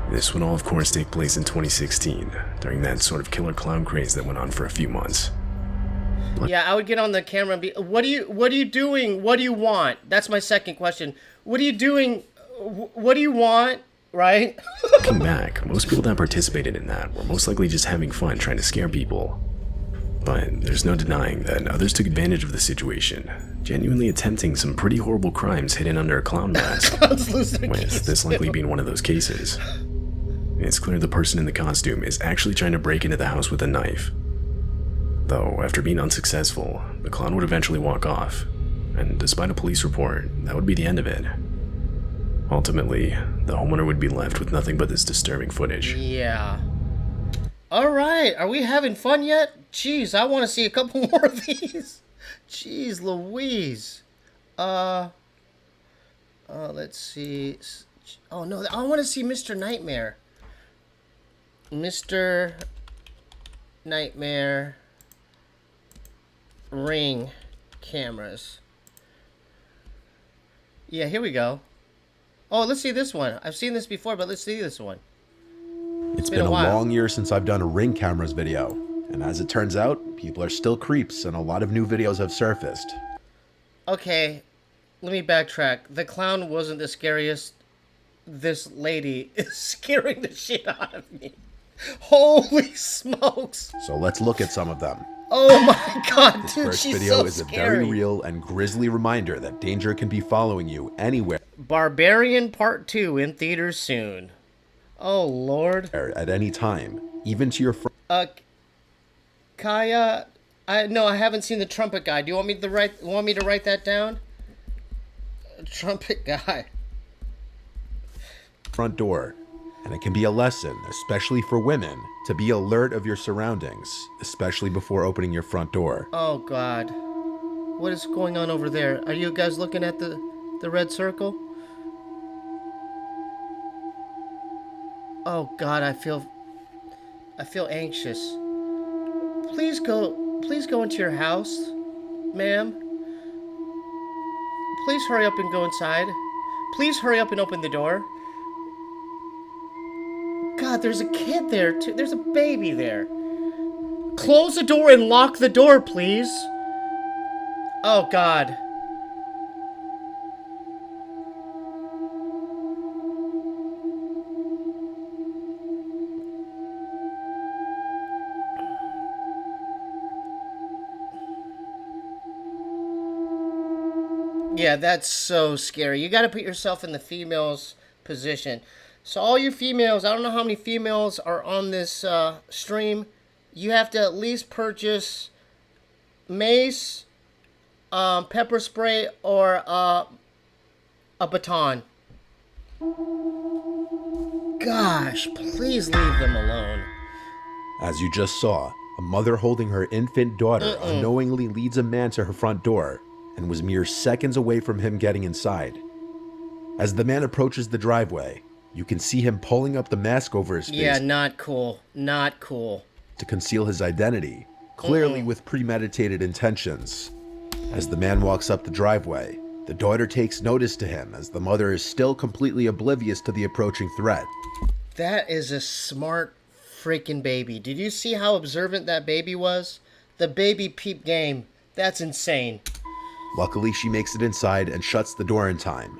This would all, of course, take place in 2016, during that sort of killer clown craze that went on for a few months. Yeah, I would get on the camera and be, what are you doing? What do you want? That's my second question. What are you doing? What do you want? Right? Looking back, most people that participated in that were most likely just having fun trying to scare people. But there's no denying that others took advantage of the situation, genuinely attempting some pretty horrible crimes hidden under a clown mask, with this likely being one of those cases. It's clear the person in the costume is actually trying to break into the house with a knife. Though, after being unsuccessful, the clown would eventually walk off, and despite a police report, that would be the end of it. Ultimately, the homeowner would be left with nothing but this disturbing footage. Yeah. Alright, are we having fun yet? Jeez, I want to see a couple more of these. Jeez Louise. Let's see. Oh no, I want to see Mr. Nightmare. Mr. Nightmare Ring cameras. Yeah, here we go. Oh, let's see this one. I've seen this before, but let's see this one. It's been a long year since I've done a Ring cameras video, and as it turns out, people are still creeps and a lot of new videos have surfaced. Okay, let me backtrack. The clown wasn't the scariest. This lady is scaring the shit out of me. Holy smokes. So let's look at some of them. Oh my god, This dude, first she's video so is a scary. very real and grisly reminder that danger can be following you anywhere Barbarian Part 2 in theaters soon. Oh lord. at any time, even to your Kaya, no, I haven't seen the trumpet guy. Do you want me to write that down? Trumpet guy. front door. And it can be a lesson, especially for women, to be alert of your surroundings, especially before opening your front door. Oh god. What is going on over there? Are you guys looking at the red circle? Oh god, I feel anxious. Please go into your house, ma'am. Please hurry up and go inside. Please hurry up and open the door. God, there's a kid there too. There's a baby there. Close the door and lock the door, please. Oh god. Yeah, that's so scary. You got to put yourself in the female's position. So all you females, I don't know how many females are on this stream. You have to at least purchase mace, pepper spray, or a baton. Gosh, please leave them alone. As you just saw, a mother holding her infant daughter unknowingly leads a man to her front door and was mere seconds away from him getting inside. As the man approaches the driveway, you can see him pulling up the mask over his face. Yeah, not cool. Not cool. To conceal his identity, clearly with premeditated intentions. As the man walks up the driveway, the daughter takes notice to him as the mother is still completely oblivious to the approaching threat. That is a smart freaking baby. Did you see how observant that baby was? The baby peep game. That's insane. Luckily, she makes it inside and shuts the door in time.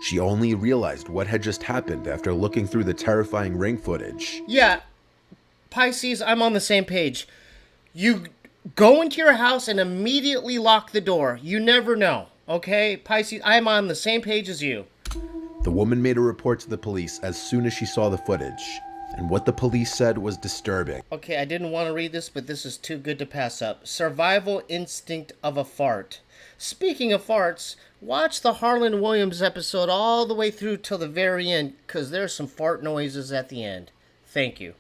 She only realized what had just happened after looking through the terrifying ring footage. Yeah, Pisces, I'm on the same page. You go into your house and immediately lock the door. You never know, okay? Pisces, I'm on the same page as you. The woman made a report to the police as soon as she saw the footage, and what the police said was disturbing. Okay, I didn't want to read this, but this is too good to pass up. Survival instinct of a fart. Speaking of farts, watch the Harlan Williams episode all the way through till the very end, because there's some fart noises at the end. Thank you.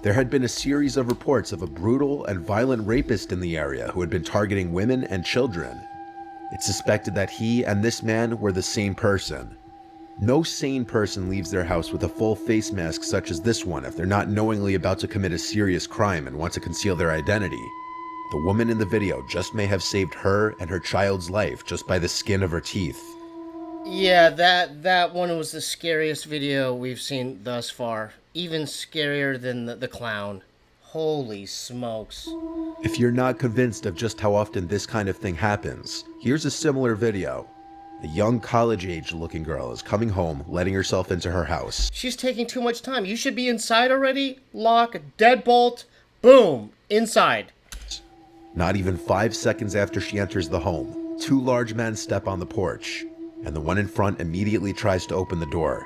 There had been a series of reports of a brutal and violent rapist in the area who had been targeting women and children. It's suspected that he and this man were the same person. No sane person leaves their house with a full face mask such as this one if they're not knowingly about to commit a serious crime and want to conceal their identity. The woman in the video just may have saved her and her child's life just by the skin of her teeth. Yeah, that one was the scariest video we've seen thus far. Even scarier than the clown. Holy smokes. If you're not convinced of just how often this kind of thing happens, here's a similar video. A young college-age looking girl is coming home, letting herself into her house. She's taking too much time. You should be inside already. Lock, deadbolt, boom, inside. Not even 5 seconds after she enters the home, two large men step on the porch, and the one in front immediately tries to open the door.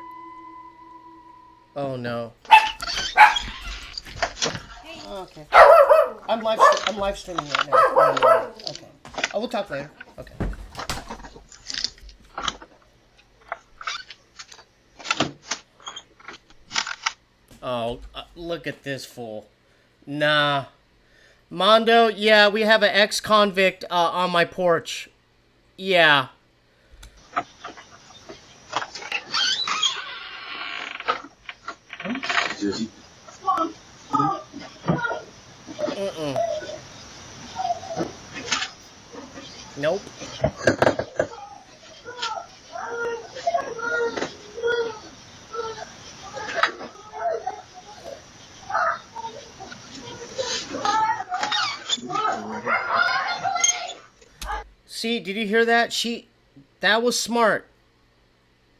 Oh no. Okay. I'm live streaming right now. Okay. Oh, we'll talk later. Okay. Oh, look at this fool. Nah. Mondo, yeah, we have an ex-convict on my porch. Yeah. Nope. See, did you hear that? That was smart.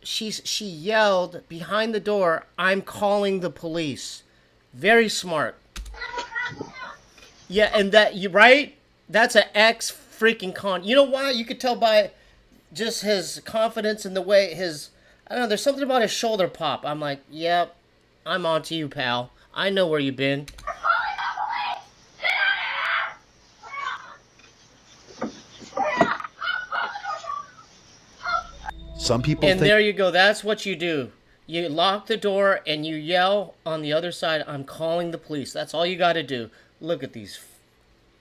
She yelled behind the door, "I'm calling the police." Very smart. Yeah, and right? That's an freaking con. You know why? You could tell by just his confidence and the way I don't know, there's something about his shoulder pop. I'm like, yep, I'm on to you, pal. I know where you've been. Some people And there you go. That's what you do. You lock the door and you yell on the other side, "I'm calling the police." That's all you got to do. Look at these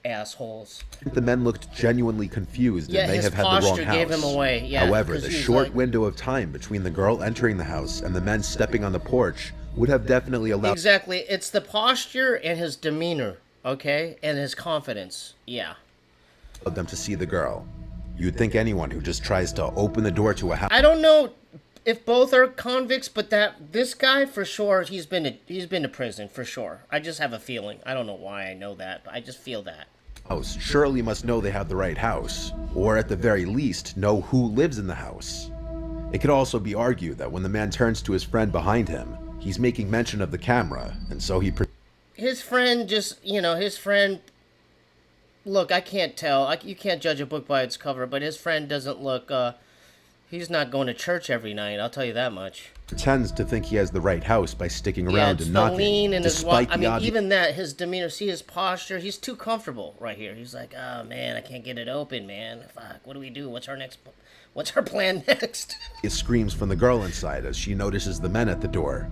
assholes. The men looked genuinely confused and may have had the wrong posture house. gave him away. Yeah, however, the short window of time between the girl entering the house and the men stepping on the porch would have definitely allowed... Exactly. It's the posture and his demeanor, okay? And his confidence. Yeah. ...them to see the girl. You'd think anyone who just tries to open the door to a house... I don't know if both are convicts, but this guy, for sure, he's been to prison, for sure. I just have a feeling. I don't know why I know that, but I just feel that. ...house surely must know they have the right house, or at the very least, know who lives in the house. It could also be argued that when the man turns to his friend behind him, he's making mention of the camera, and so he... His friend just, his friend look, I can't tell. You can't judge a book by its cover, but his friend doesn't look, he's not going to church every night, I'll tell you that much. Pretends to think he has the right house by sticking Yeah, around it's and the knocking. lean and his walk. Despite I the mean, obvious even that, his demeanor, see his posture, he's too comfortable right here. He's like, oh man, I can't get it open, man. Fuck, what do we do? What's our plan next? screams from the girl inside as she notices the men at the door.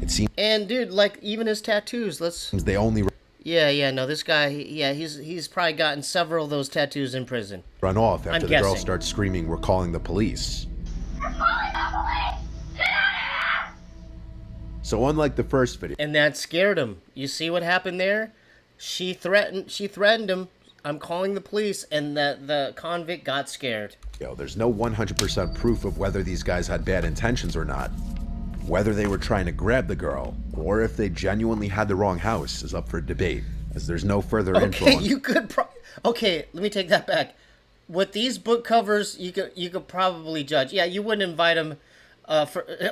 It seems And dude, like even his tattoos, they only Yeah, no, this guy, he's probably gotten several of those tattoos in prison. run off after the girl guessing. starts screaming, "We're calling the police." So unlike the first video, And that scared him. You see what happened there? She threatened him. I'm calling the police, and the convict got scared. there's no 100% proof of whether these guys had bad intentions or not. Whether they were trying to grab the girl, or if they genuinely had the wrong house is up for debate, as there's no further info Okay, on you could okay, let me take that back. With these book covers, you could probably judge. Yeah, you wouldn't invite him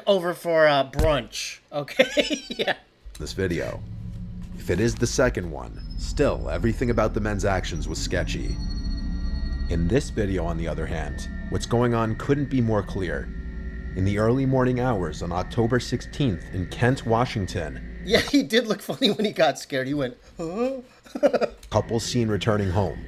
over for brunch. Okay, yeah. this video. If it is the second one, still, everything about the men's actions was sketchy. In this video, on the other hand, what's going on couldn't be more clear. In the early morning hours on October 16th in Kent, Washington, Yeah, he did look funny when he got scared. He went, huh? couple seen returning home.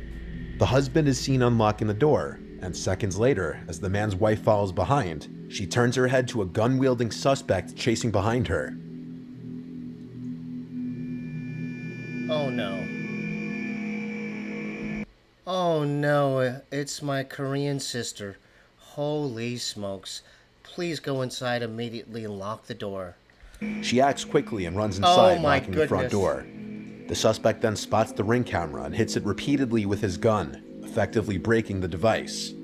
The husband is seen unlocking the door, and seconds later, as the man's wife follows behind, she turns her head to a gun-wielding suspect chasing behind her. Oh no. Oh no, it's my Korean sister. Holy smokes. Please go inside immediately and lock the door. She acts quickly and runs inside, my locking the front goodness. door. The suspect then spots the Ring camera and hits it repeatedly with his gun, effectively breaking the device.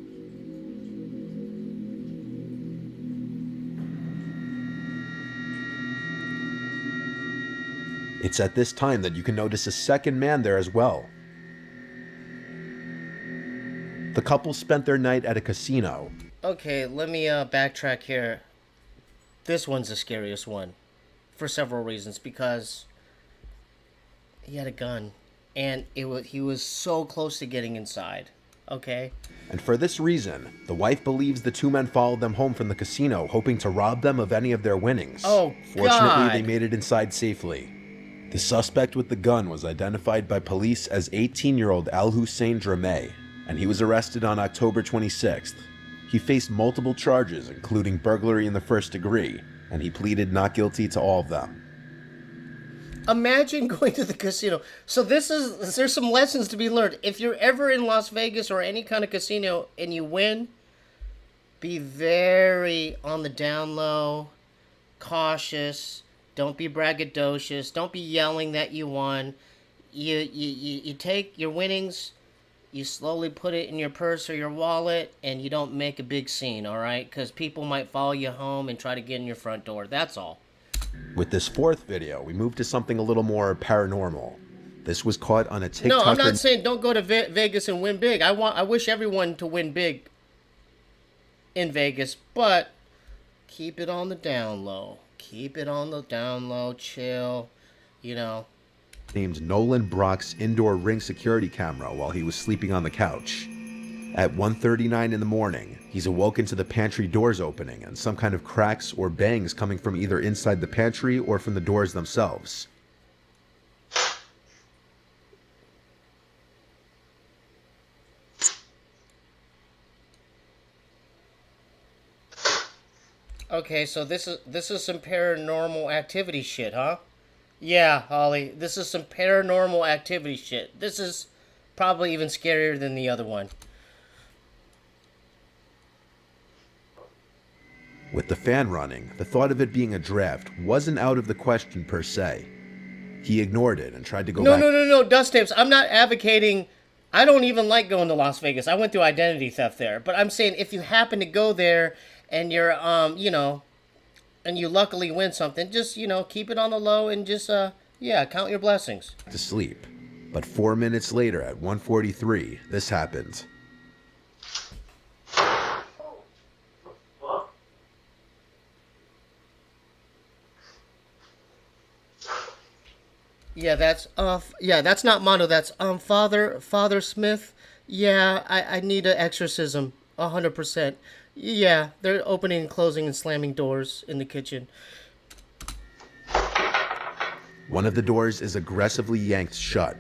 It's at this time that you can notice a second man there as well. The couple spent their night at a casino. Okay, let me backtrack here. This one's the scariest one. For several reasons. Because he had a gun. And he was so close to getting inside. Okay? And for this reason, the wife believes the two men followed them home from the casino, hoping to rob them of any of their winnings. Oh, Fortunately, God. they made it inside safely. The suspect with the gun was identified by police as 18-year-old Al Hussein Drameh, and he was arrested on October 26th. He faced multiple charges, including burglary in the first degree, and he pleaded not guilty to all of them. Imagine going to the casino. So there's some lessons to be learned. If you're ever in Las Vegas or any kind of casino and you win, be very on the down low, cautious. Don't be braggadocious. Don't be yelling that you won. You take your winnings, you slowly put it in your purse or your wallet, and you don't make a big scene, all right? Because people might follow you home and try to get in your front door. That's all. With this fourth video, we move to something a little more paranormal. This was caught on a TikToker. No, I'm not saying don't go to Vegas and win big. I wish everyone to win big in Vegas, but keep it on the down low. Keep it on the down low, chill, you know. Named Nolan Brock's indoor ring security camera while he was sleeping on the couch. At 1:39 in the morning, he's awoken to the pantry doors opening and some kind of cracks or bangs coming from either inside the pantry or from the doors themselves. Okay, so this is some paranormal activity shit, huh? Yeah, Holly, this is some paranormal activity shit. This is probably even scarier than the other one. With the fan running, the thought of it being a draft wasn't out of the question per se. He ignored it and tried to go back. No, dust tapes. I'm not advocating. I don't even like going to Las Vegas. I went through identity theft there. But I'm saying if you happen to go there and you're, and you luckily win something, just, keep it on the low and just, count your blessings. To sleep. But 4 minutes later at 1:43, this happened. Yeah, that's not Mondo. That's Father Smith. Yeah, I need an exorcism. 100%. Yeah, they're opening and closing and slamming doors in the kitchen. One of the doors is aggressively yanked shut.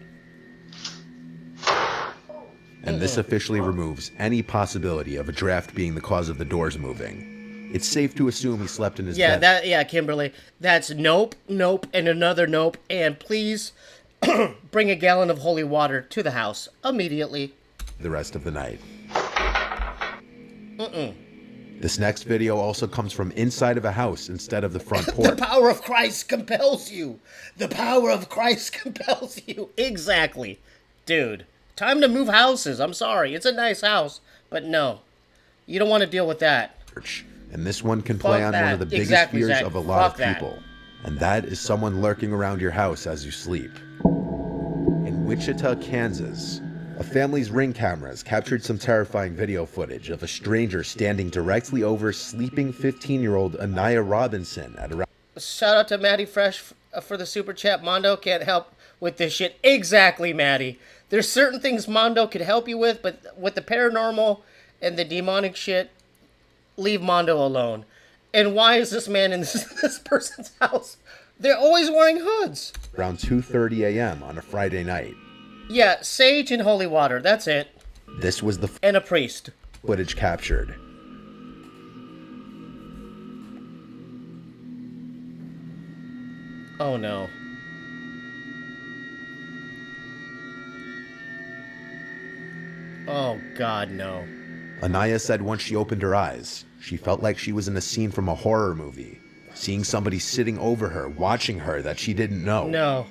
And this officially removes any possibility of a draft being the cause of the doors moving. It's safe to assume he slept in his bed. Yeah, Kimberly. That's nope, and another nope, and please bring a gallon of holy water to the house immediately. The rest of the night. This next video also comes from inside of a house instead of the front porch. The power of Christ compels you. The power of Christ compels you. Exactly. Dude, time to move houses. I'm sorry. It's a nice house, but no. You don't want to deal with that. And this one can play on one of the biggest fears of a lot of people. And that is someone lurking around your house as you sleep. In Wichita, Kansas, a family's Ring cameras captured some terrifying video footage of a stranger standing directly over sleeping 15-year-old Anaya Robinson at around... Shout out to Maddie Fresh for the super chat. Mondo can't help with this shit. Exactly, Maddie. There's certain things Mondo could help you with, but with the paranormal and the demonic shit, leave Mondo alone. And why is this man in this person's house? They're always wearing hoods. Around 2:30 a.m. on a Friday night. Yeah, sage and holy water. That's it. This was the and a priest. Footage captured. Oh no. Oh God, no. Anaya said once she opened her eyes, she felt like she was in a scene from a horror movie, seeing somebody sitting over her, watching her that she didn't know. No.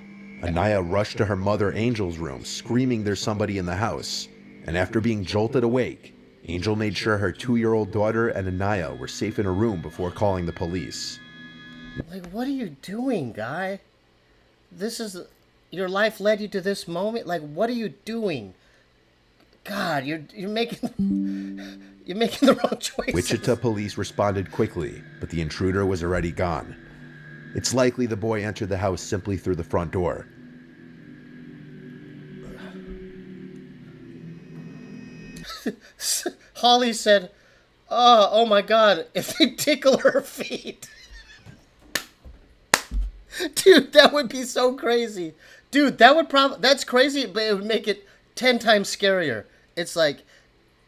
Anaya rushed to her mother Angel's room, screaming there's somebody in the house. And after being jolted awake, Angel made sure her 2-year-old daughter and Anaya were safe in a room before calling the police. Like, what are you doing, guy? This is... Your life led you to this moment? Like, what are you doing? God, you're making... You're making the wrong choices. Wichita police responded quickly, but the intruder was already gone. It's likely the boy entered the house simply through the front door. Holly said, oh my God, if they tickle her feet. Dude, that would be so crazy. Dude, that would that's crazy, but it would make it 10 times scarier. It's like,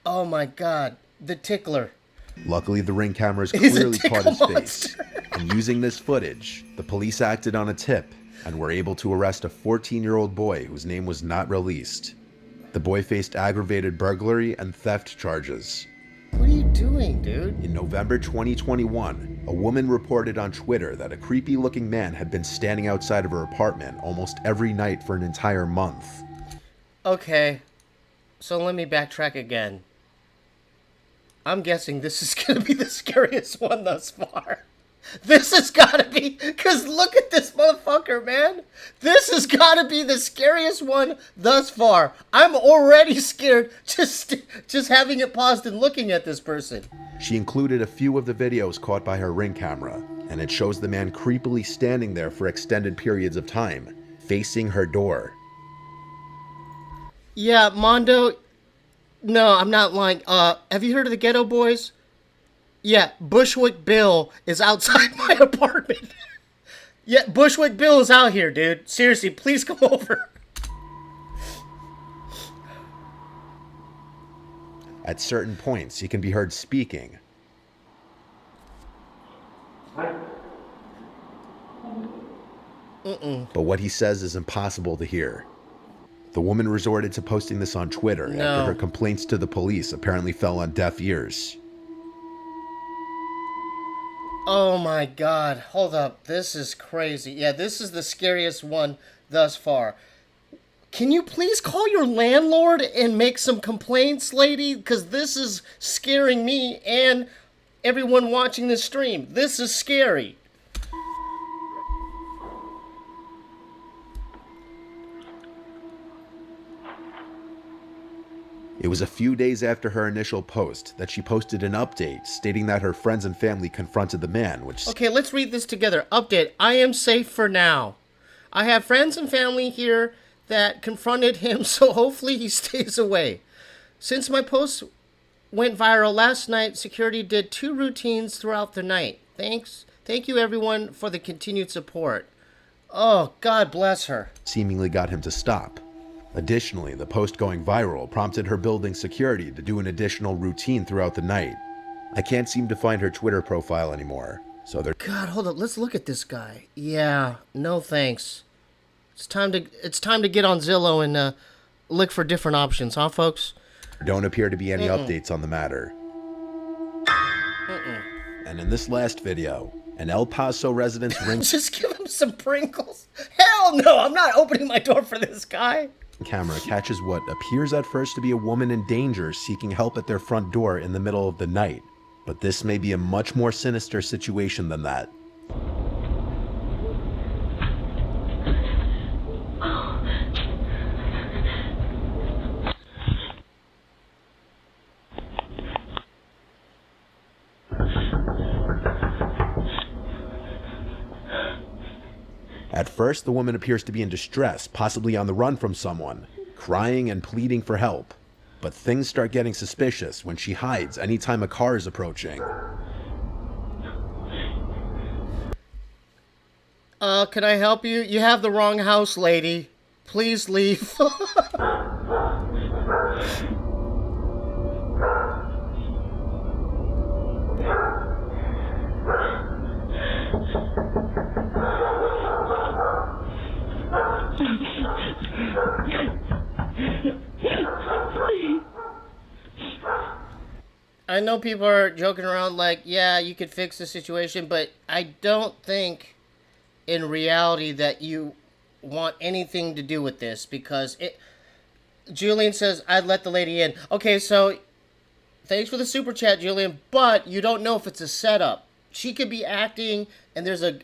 oh my God, the tickler. Luckily, the Ring cameras clearly caught his face. And using this footage, the police acted on a tip and were able to arrest a 14-year-old boy whose name was not released. The boy faced aggravated burglary and theft charges. What are you doing, dude? In November 2021, a woman reported on Twitter that a creepy-looking man had been standing outside of her apartment almost every night for an entire month. Okay, so let me backtrack again. I'm guessing this is going to be the scariest one thus far. This has got to be, because look at this motherfucker, man. This has got to be the scariest one thus far. I'm already scared just having it paused and looking at this person. She included a few of the videos caught by her Ring camera, and it shows the man creepily standing there for extended periods of time, facing her door. Yeah, Mondo... No, I'm not lying. Have you heard of the Ghetto Boys? Yeah, Bushwick Bill is outside my apartment. Yeah, Bushwick Bill is out here, dude. Seriously, please come over. At certain points, he can be heard speaking. But what he says is impossible to hear. The woman resorted to posting this on Twitter after her complaints to the police apparently fell on deaf ears. Oh my God, hold up, this is crazy. Yeah, this is the scariest one thus far. Can you please call your landlord and make some complaints, lady? Because this is scaring me and everyone watching this stream. This is scary. It was a few days after her initial post that she posted an update stating that her friends and family confronted the man, which... Okay, let's read this together. Update. I am safe for now. I have friends and family here that confronted him, so hopefully he stays away. Since my post went viral last night, security did 2 routines throughout the night. Thank you everyone for the continued support. Oh, God bless her. Seemingly got him to stop. Additionally, the post going viral prompted her building security to do an additional routine throughout the night. I can't seem to find her Twitter profile anymore, so they're... God, hold up. Let's look at this guy. Yeah, no thanks. It's time to get on Zillow and look for different options, huh, folks? There don't appear to be any updates on the matter. And in this last video, an El Paso resident's ring Just give him some Pringles. Hell no, I'm not opening my door for this guy. camera catches what appears at first to be a woman in danger seeking help at their front door in the middle of the night. But this may be a much more sinister situation than that. At first, the woman appears to be in distress, possibly on the run from someone, crying and pleading for help. But things start getting suspicious when she hides anytime a car is approaching. Can I help you? You have the wrong house, lady. Please leave. I know people are joking around like, yeah, you could fix the situation, but I don't think in reality that you want anything to do with this, because Julian says, I'd let the lady in. Okay, so thanks for the super chat, Julian, but you don't know if it's a setup. She could be acting and there's a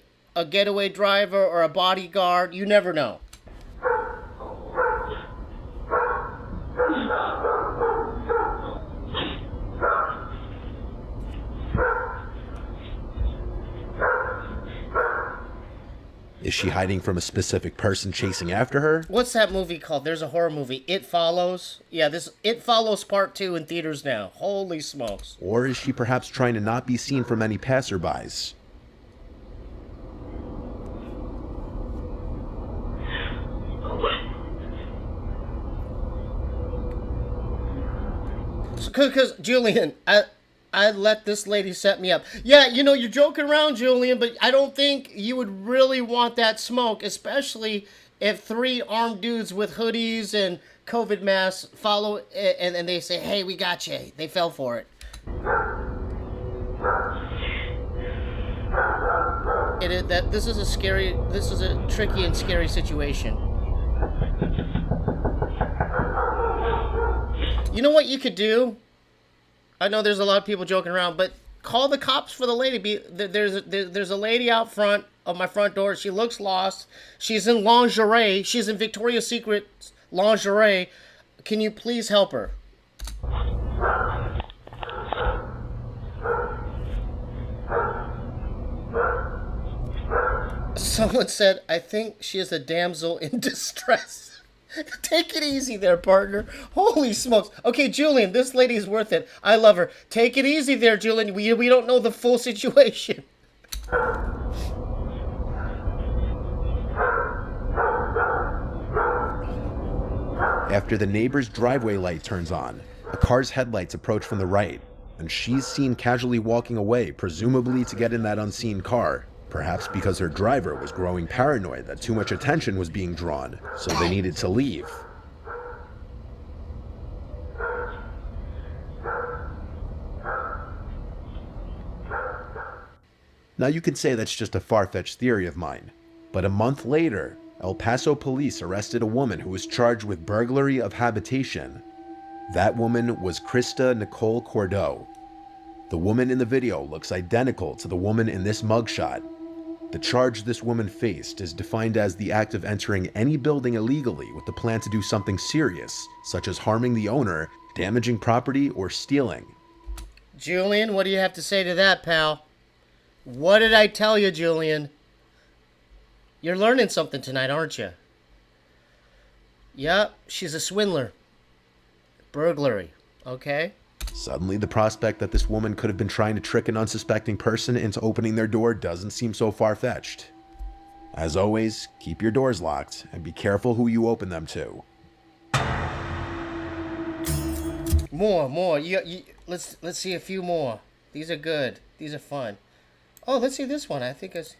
getaway driver or a bodyguard. You never know. Is she hiding from a specific person chasing after her? What's that movie called? There's a horror movie, It Follows. Yeah, this It Follows Part 2 in theaters now. Holy smokes. Or is she perhaps trying to not be seen from any passerbys? Because, Julian, I let this lady set me up. Yeah, you know, you're joking around, Julian, but I don't think you would really want that smoke, especially if 3 armed dudes with hoodies and COVID masks follow and they say, hey, we got you. They fell for it. This is a tricky and scary situation. You know what you could do? I know there's a lot of people joking around, but call the cops for the lady. There's a lady out front of my front door. She looks lost. She's in lingerie. She's in Victoria's Secret lingerie. Can you please help her? Someone said, I think she is a damsel in distress. Take it easy there, partner. Holy smokes. Okay, Julian, this lady is worth it. I love her. Take it easy there, Julian. We don't know the full situation. After the neighbor's driveway light turns on, a car's headlights approach from the right, and she's seen casually walking away, presumably to get in that unseen car. Perhaps because her driver was growing paranoid that too much attention was being drawn, so they needed to leave. Now you could say that's just a far-fetched theory of mine, but a month later, El Paso police arrested a woman who was charged with burglary of habitation. That woman was Krista Nicole Cordeaux. The woman in the video looks identical to the woman in this mugshot. The charge this woman faced is defined as the act of entering any building illegally with the plan to do something serious, such as harming the owner, damaging property, or stealing. Julian, what do you have to say to that, pal? What did I tell you, Julian? You're learning something tonight, aren't you? Yep, she's a swindler. Burglary, okay? Suddenly, the prospect that this woman could have been trying to trick an unsuspecting person into opening their door doesn't seem so far-fetched. As always, keep your doors locked and be careful who you open them to. More. Let's see a few more. These are good. These are fun. Oh, let's see this one. I think it's...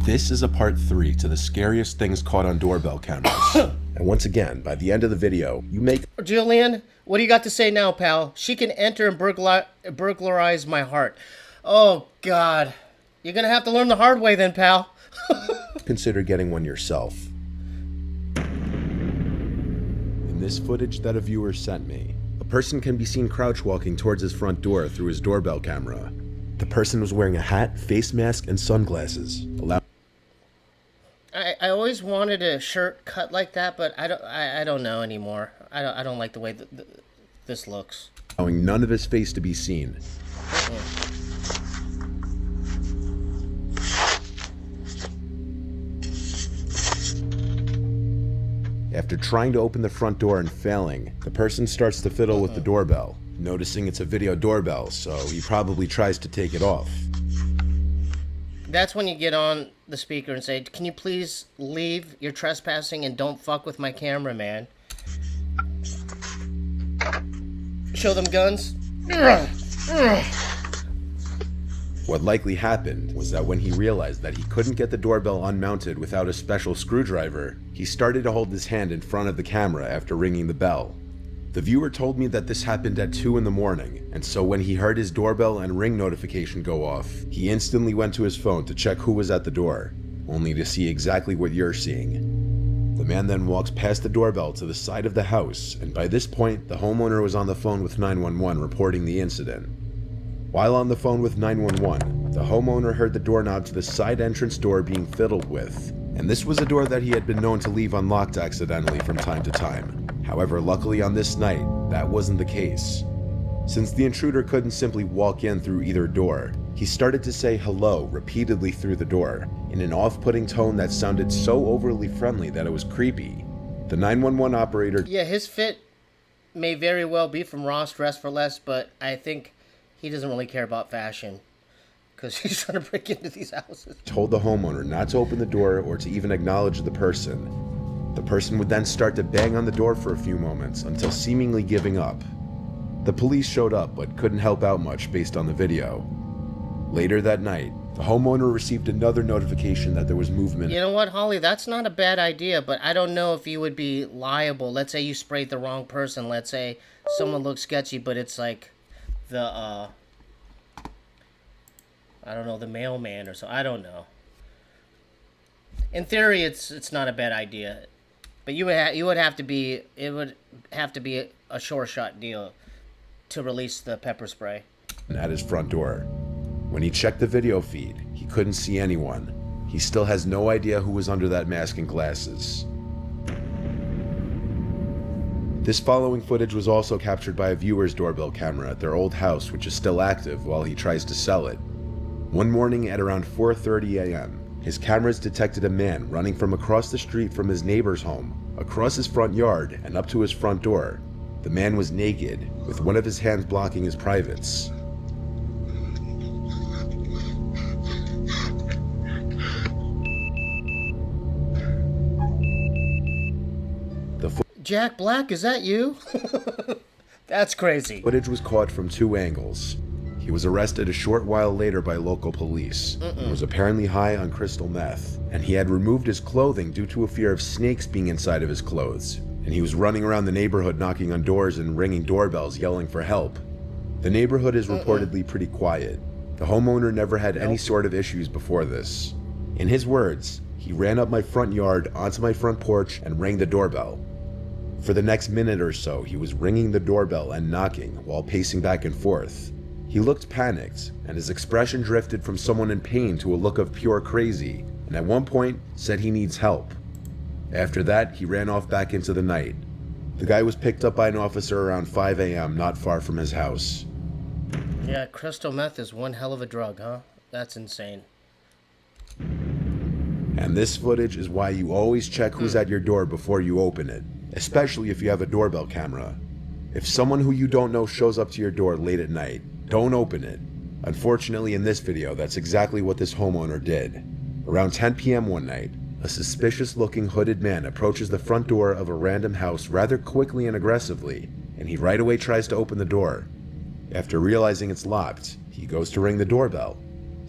This is a part 3 to the scariest things caught on doorbell cameras. And once again, by the end of the video, you make... Julian, what do you got to say now, pal? She can enter and burglarize my heart. Oh, God. You're gonna have to learn the hard way then, pal. Consider getting one yourself. In this footage that a viewer sent me, a person can be seen crouch walking towards his front door through his doorbell camera. The person was wearing a hat, face mask, and sunglasses. I always wanted a shirt cut like that, but I don't know anymore. I don't like the way this looks. Allowing none of his face to be seen. After trying to open the front door and failing, the person starts to fiddle with the doorbell, noticing it's a video doorbell, so he probably tries to take it off. That's when you get on the speaker and say, "Can you please leave? You're trespassing and don't fuck with my camera, man." Show them guns. What likely happened was that when he realized that he couldn't get the doorbell unmounted without a special screwdriver, he started to hold his hand in front of the camera after ringing the bell. The viewer told me that this happened at 2 in the morning, and so when he heard his doorbell and ring notification go off, he instantly went to his phone to check who was at the door, only to see exactly what you're seeing. The man then walks past the doorbell to the side of the house, and by this point, the homeowner was on the phone with 911 reporting the incident. While on the phone with 911, the homeowner heard the doorknob to the side entrance door being fiddled with, and this was a door that he had been known to leave unlocked accidentally from time to time. However, luckily on this night, that wasn't the case. Since the intruder couldn't simply walk in through either door, he started to say hello repeatedly through the door, in an off-putting tone that sounded so overly friendly that it was creepy. The 911 operator... Yeah, his fit may very well be from Ross Dress for Less, but I think he doesn't really care about fashion, because he's trying to break into these houses. Told the homeowner not to open the door or to even acknowledge the person. The person would then start to bang on the door for a few moments until seemingly giving up. The police showed up but couldn't help out much based on the video. Later that night, the homeowner received another notification that there was movement. You know what, Holly? That's not a bad idea, but I don't know if you would be liable. Let's say you sprayed the wrong person. Let's say someone looks sketchy, but it's like the, I don't know, the mailman or so. I don't know. In theory, it's not a bad idea. But it would have to be a sure shot deal to release the pepper spray. At his front door. When he checked the video feed, he couldn't see anyone. He still has no idea who was under that mask and glasses. This following footage was also captured by a viewer's doorbell camera at their old house, which is still active while he tries to sell it. One morning at around 4:30 a.m., his cameras detected a man running from across the street from his neighbor's home, across his front yard, and up to his front door. The man was naked, with one of his hands blocking his privates. Jack Black, is that you? That's crazy. Footage was caught from 2 angles. He was arrested a short while later by local police. He was apparently high on crystal meth, and he had removed his clothing due to a fear of snakes being inside of his clothes, and he was running around the neighborhood knocking on doors and ringing doorbells yelling for help. The neighborhood is reportedly pretty quiet. The homeowner never had any sort of issues before this. In his words, he ran up my front yard onto my front porch and rang the doorbell. For the next minute or so, he was ringing the doorbell and knocking while pacing back and forth. He looked panicked, and his expression drifted from someone in pain to a look of pure crazy, and at one point said he needs help. After that, he ran off back into the night. The guy was picked up by an officer around 5 a.m. not far from his house. Yeah, crystal meth is one hell of a drug, huh? That's insane. And this footage is why you always check who's at your door before you open it, especially if you have a doorbell camera. If someone who you don't know shows up to your door late at night, don't open it. Unfortunately, in this video, that's exactly what this homeowner did. Around 10 p.m. one night, a suspicious-looking hooded man approaches the front door of a random house rather quickly and aggressively, and he right away tries to open the door. After realizing it's locked, he goes to ring the doorbell.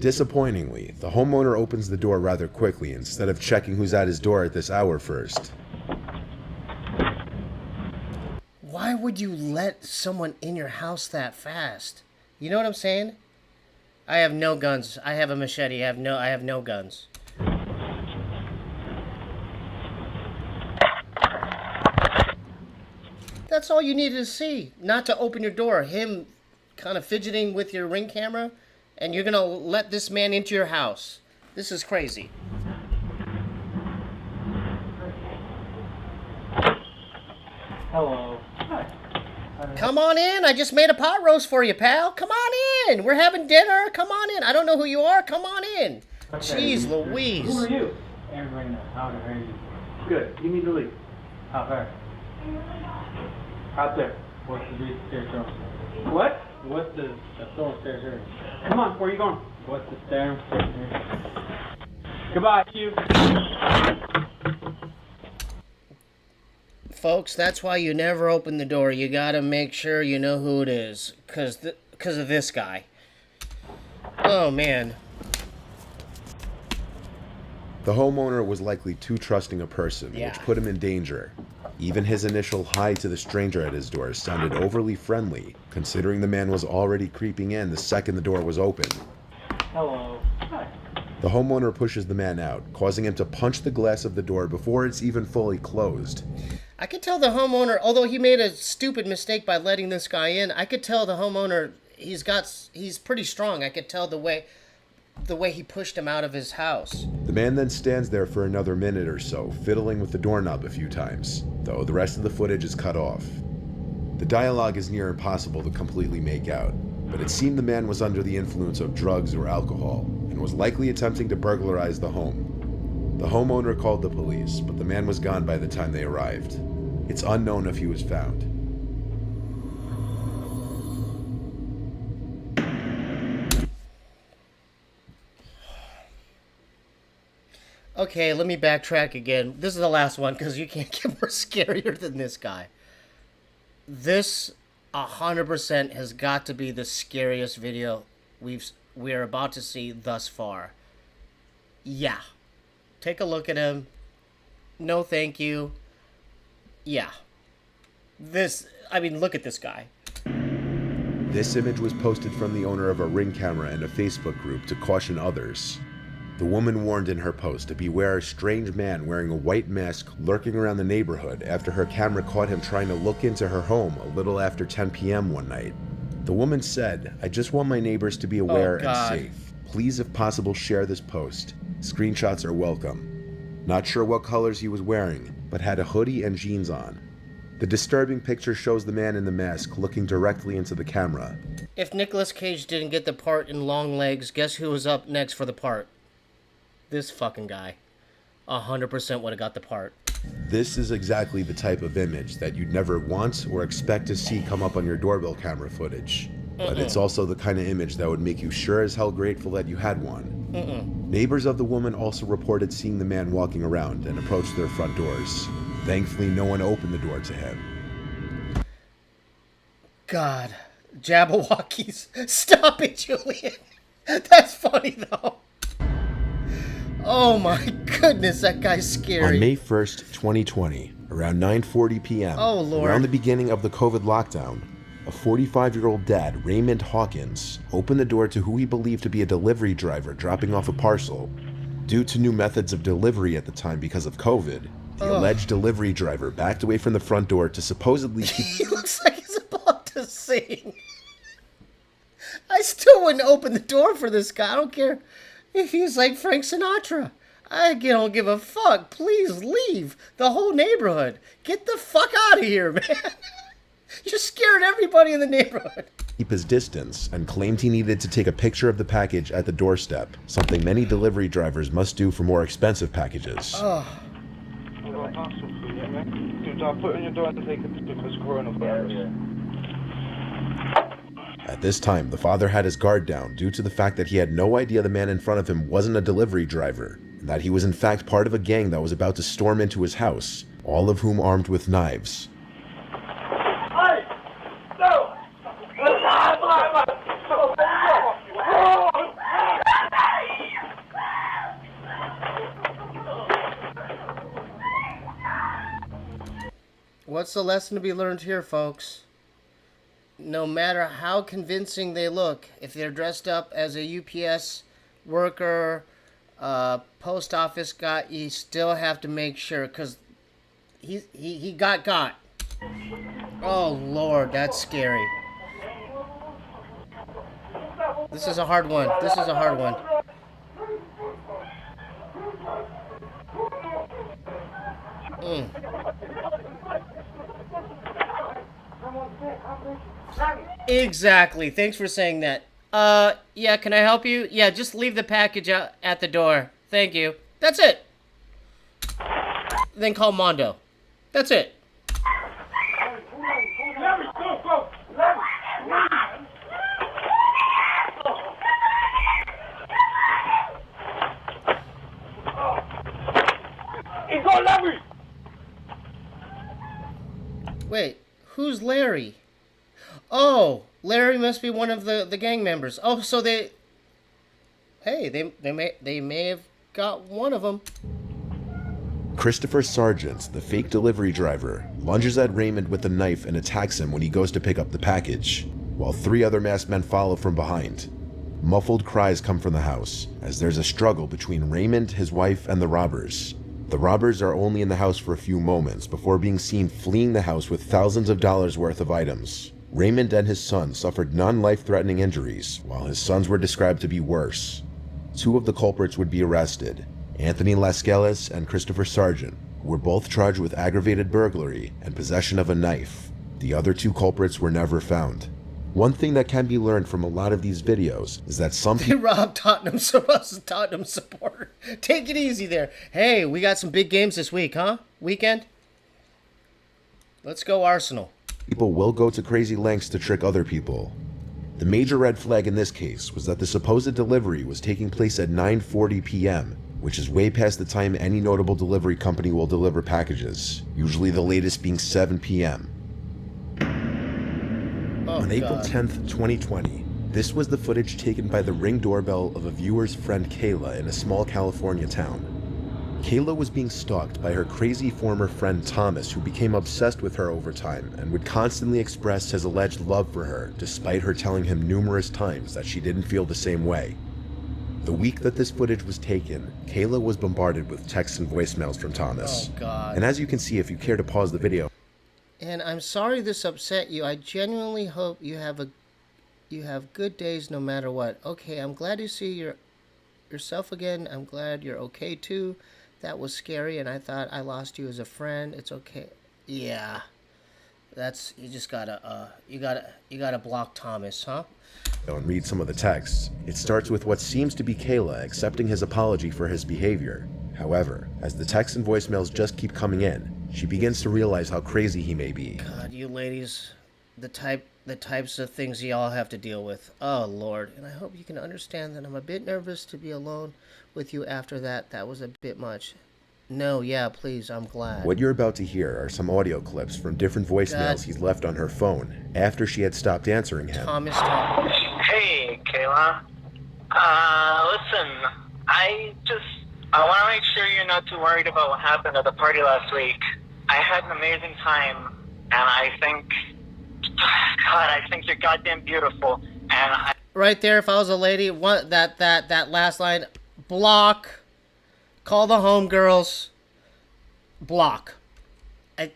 Disappointingly, the homeowner opens the door rather quickly instead of checking who's at his door at this hour first. Why would you let someone in your house that fast? You know what I'm saying? I have no guns. I have a machete. I have no guns. That's all you needed to see. Not to open your door. Him kind of fidgeting with your Ring camera, and you're gonna let this man into your house. This is crazy. Hello. Come on in. I just made a pot roast for you, pal. Come on in. We're having dinner. Come on in. I don't know who you are. Come on in. Jeez Louise. Who are you? Everybody knows. How are you? Good. You need to leave. How far? Out there. What's the stairs door? What? What's the store stairs here? Come on, where are you going? What's the stairs here? Goodbye, you. Folks, that's why you never open the door. You gotta make sure you know who it is. Because of this guy. Oh, man. The homeowner was likely too trusting a person, Yeah. which put him in danger. Even his initial hi to the stranger at his door sounded overly friendly, considering the man was already creeping in the second the door was open. Hello. Hi. The homeowner pushes the man out, causing him to punch the glass of the door before it's even fully closed. I could tell the homeowner, although he made a stupid mistake by letting this guy in, I could tell the homeowner he's pretty strong. I could tell the way he pushed him out of his house. The man then stands there for another minute or so, fiddling with the doorknob a few times, though the rest of the footage is cut off. The dialogue is near impossible to completely make out, but it seemed the man was under the influence of drugs or alcohol, and was likely attempting to burglarize the home. The homeowner called the police, but the man was gone by the time they arrived. It's unknown if he was found. Okay, let me backtrack again. This is the last one because you can't get more scarier than this guy. This 100% has got to be the scariest video we're about to see thus far. Yeah. Take a look at him. No thank you. Yeah. Look at this guy. This image was posted from the owner of a Ring camera in a Facebook group to caution others. The woman warned in her post to beware a strange man wearing a white mask lurking around the neighborhood after her camera caught him trying to look into her home a little after 10 p.m. one night. The woman said, "I just want my neighbors to be aware and safe. Please, if possible, share this post. Screenshots are welcome." Not sure what colors he was wearing, but had a hoodie and jeans on. The disturbing picture shows the man in the mask looking directly into the camera. If Nicolas Cage didn't get the part in Long Legs, guess who was up next for the part? This fucking guy. 100% would have got the part. This is exactly the type of image that you'd never want or expect to see come up on your doorbell camera footage. But it's also the kind of image that would make you sure as hell grateful that you had one. Neighbors of the woman also reported seeing the man walking around and approached their front doors. Thankfully, no one opened the door to him. God. Jabberwockies. Stop it, Julian. That's funny, though. Oh my goodness, that guy's scary. On May 1st, 2020, around 9:40 p.m., Oh, Lord. around the beginning of the COVID lockdown, a 45-year-old dad, Raymond Hawkins, opened the door to who he believed to be a delivery driver dropping off a parcel. Due to new methods of delivery at the time because of COVID, the alleged delivery driver backed away from the front door to supposedly keep... He looks like he's about to sing. I still wouldn't open the door for this guy. I don't care if he's like Frank Sinatra. I don't give a fuck. Please leave the whole neighborhood. Get the fuck out of here, man. You scared everybody in the neighborhood. Keep his distance and claimed he needed to take a picture of the package at the doorstep, something many delivery drivers must do for more expensive packages. Oh. At this time, the father had his guard down due to the fact that he had no idea the man in front of him wasn't a delivery driver, and that he was in fact part of a gang that was about to storm into his house, all of whom armed with knives. What's the lesson to be learned here, folks? No matter how convincing they look, if they're dressed up as a UPS worker, post office guy, you still have to make sure, because he got. Oh, Lord, that's scary. This is a hard one. This is a hard one. Exactly. Thanks for saying that. Yeah, can I help you? Yeah, just leave the package out at the door. Thank you. That's it. Then call Mondo. That's it. Wait, who's Larry? Oh, Larry must be one of the gang members. Oh, so they may have got one of them. Christopher Sargent, the fake delivery driver, lunges at Raymond with a knife and attacks him when he goes to pick up the package, while 3 other masked men follow from behind. Muffled cries come from the house, as there's a struggle between Raymond, his wife, and the robbers. The robbers are only in the house for a few moments before being seen fleeing the house with thousands of dollars worth of items. Raymond and his son suffered non-life-threatening injuries, while his sons were described to be worse. 2 of the culprits would be arrested, Anthony Lascelles and Christopher Sargent, who were both charged with aggravated burglary and possession of a knife. The other 2 culprits were never found. One thing that can be learned from a lot of these videos is that some people robbed Tottenham supporter. Take it easy there. Hey, we got some big games this week, huh? Weekend? Let's go Arsenal. People will go to crazy lengths to trick other people. The major red flag in this case was that the supposed delivery was taking place at 9:40 p.m., which is way past the time any notable delivery company will deliver packages, usually the latest being 7 p.m. On April 10th, 2020, this was the footage taken by the Ring doorbell of a viewer's friend Kayla in a small California town. Kayla was being stalked by her crazy former friend Thomas, who became obsessed with her over time and would constantly express his alleged love for her, despite her telling him numerous times that she didn't feel the same way. The week that this footage was taken, Kayla was bombarded with texts and voicemails from Thomas. Oh, God. And as you can see, if you care to pause the video. And I'm sorry this upset you. I genuinely hope you have good days no matter what. Okay, I'm glad to see yourself again. I'm glad you're okay too. That was scary, and I thought I lost you as a friend. It's okay. Yeah, you just gotta you gotta block Thomas, huh? And read some of the texts. It starts with what seems to be Kayla accepting his apology for his behavior. However, as the texts and voicemails just keep coming in, she begins to realize how crazy he may be. God, you ladies, the types of things y'all have to deal with. Oh, Lord. And I hope you can understand that I'm a bit nervous to be alone with you after that. That was a bit much. No, yeah, please, I'm glad. What you're about to hear are some audio clips from different voicemails he's left on her phone after she had stopped answering him. Thomas. Hey, Kayla. Listen, I want to make sure you're not too worried about what happened at the party last week. I had an amazing time, and I think you're goddamn beautiful. And right there, if I was a lady, that last line, block, call the homegirls, block. I'm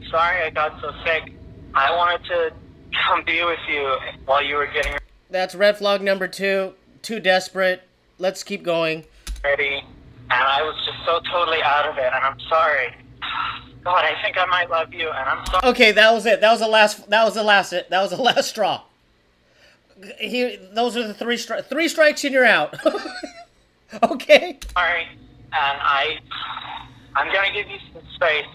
sorry I got so sick. I wanted to come be with you while you were getting That's red flag number 2. Too desperate. Let's keep going. ready. And I was just so totally out of it, and I'm sorry. God, I think I might love you, and I'm sorry. Okay, that was it. That was the last straw. Those are the three strikes and you're out. Okay. Sorry, and I'm gonna give you some space.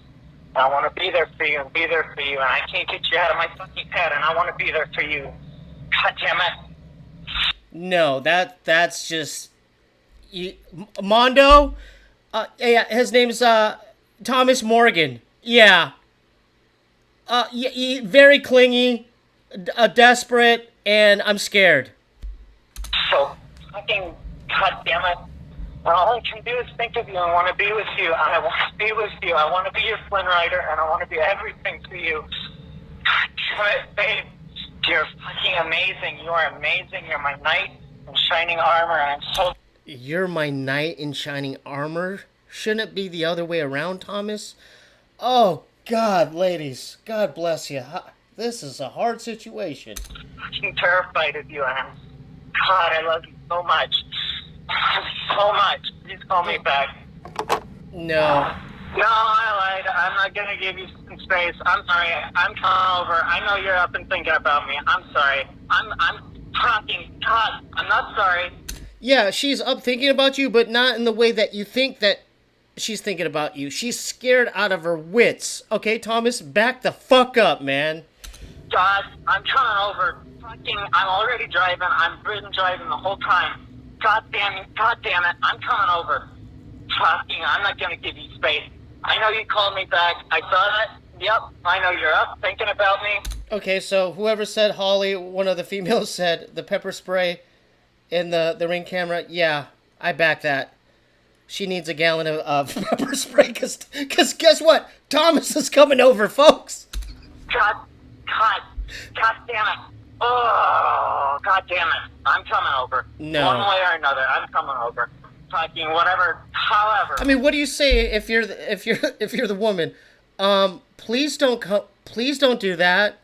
And I want to be there for you and be there for you, and I can't get you out of my fucking head, and I want to be there for you. God damn it. No, that's just Mondo. Yeah, his name's Thomas Morgan. Yeah. Very clingy, desperate, and I'm scared. So fucking goddamn it! All I can do is think of you and want to be with you. I want to be with you. I want to be your Flynn Rider, and I want to be everything to you. God damn it, babe! You're fucking amazing. You are amazing. You're my knight in shining armor, and I'm so. You're my knight in shining armor? Shouldn't it be the other way around, Thomas? Oh, God, ladies. God bless you. This is a hard situation. I'm terrified of you, and God, I love you so much. So much. Please call me back. No. No, I lied. I'm not going to give you some space. I'm sorry. I'm coming over. I know you're up and thinking about me. I'm sorry. I'm talking. God, I'm not sorry. Yeah, she's up thinking about you, but not in the way that you think that she's thinking about you. She's scared out of her wits. Okay, Thomas, back the fuck up, man. God, I'm coming over. Fucking, I'm already driving. I've been driving the whole time. God damn it, I'm coming over. Fucking, I'm not gonna give you space. I know you called me back. I saw that. Yep, I know you're up thinking about me. Okay, so whoever said Holly, one of the females said the pepper spray in the Ring camera. Yeah, I back that. She needs a gallon of pepper spray, cause guess what? Thomas is coming over, folks. God damn it. Oh, God damn it. I'm coming over. No. One way or another, I'm coming over. Fucking whatever, however. I mean, what do you say if you're the woman? Please don't do that.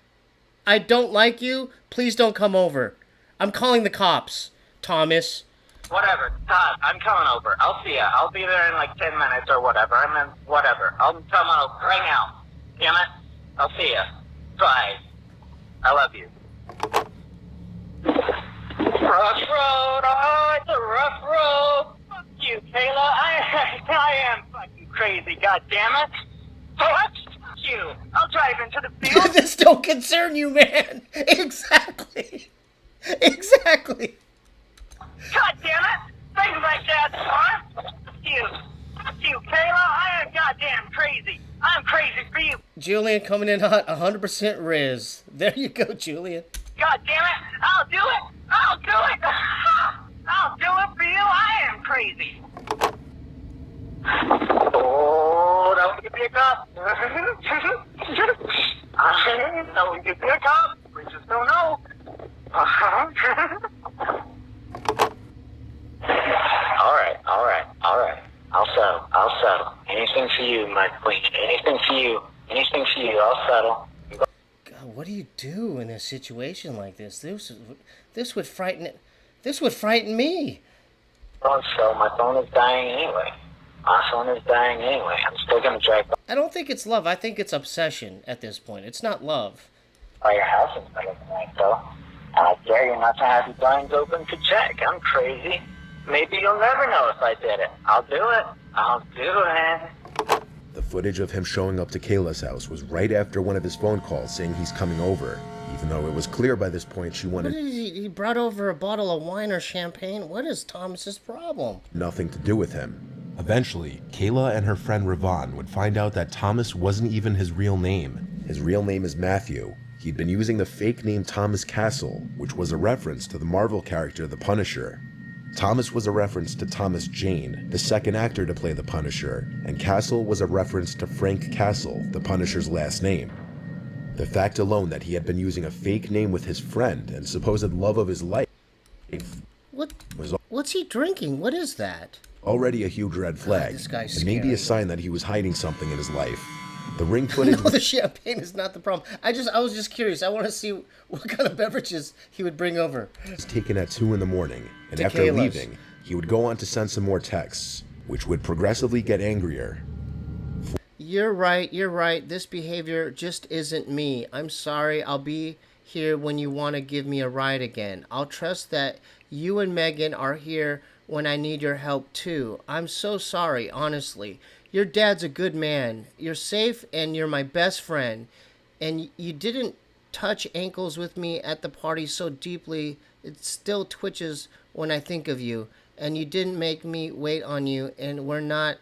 I don't like you. Please don't come over. I'm calling the cops, Thomas. Whatever. God, I'm coming over. I'll see ya. I'll be there in like 10 minutes or whatever. Whatever. I'm coming over right now. Damn it. I'll see ya. Bye. I love you. Rough road. Oh, it's a rough road. Fuck you, Kayla. I am fucking crazy. God damn it. What? Fuck you. I'll drive into the field. This don't concern you, man. Exactly. God damn it! Things like that, son! Fuck you, Kayla! I am goddamn crazy! I'm crazy for you! Julian coming in hot, 100% Riz. There you go, Julian. God damn it! I'll do it! I'll do it! I'll do it for you! I am crazy! Oh, that would be a cop! That would be a cop! We just don't know! Alright. I'll settle. Anything for you, my queen. Anything for you, I'll settle. God, what do you do in a situation like this? This would frighten me. So my phone is dying anyway. I'm still gonna drive I don't think it's love. I think it's obsession at this point. It's not love. by your house in the middle of the night, though. I dare you not to have your blinds open to check. I'm crazy. Maybe you'll never know if I did it. I'll do it. The footage of him showing up to Kayla's house was right after one of his phone calls saying he's coming over, even though it was clear by this point she wanted he brought over a bottle of wine or champagne. What is Thomas's problem? nothing to do with him. Eventually, Kayla and her friend Ravon would find out that Thomas wasn't even his real name. His real name is Matthew. He'd been using the fake name Thomas Castle, which was a reference to the Marvel character The Punisher. Thomas was a reference to Thomas Jane, the second actor to play the Punisher, and Castle was a reference to Frank Castle, the Punisher's last name. The fact alone that he had been using a fake name with his friend and supposed love of his life What's he drinking? What is that? already a huge red flag, this guy's and maybe a scary. sign that he was hiding something in his life. The ring footage No, the champagne is not the problem. I was just curious. I want to see what kind of beverages he would bring over. was taken at 2 in the morning, and To after Kayla's. leaving, he would go on to send some more texts, which would progressively get angrier. You're right, you're right. This behavior just isn't me. I'm sorry. I'll be here when you want to give me a ride again. I'll trust that you and Megan are here when I need your help too. I'm so sorry, honestly. Your dad's a good man. You're safe and you're my best friend. And you didn't touch ankles with me at the party so deeply. It still twitches when I think of you. And you didn't make me wait on you, and we're not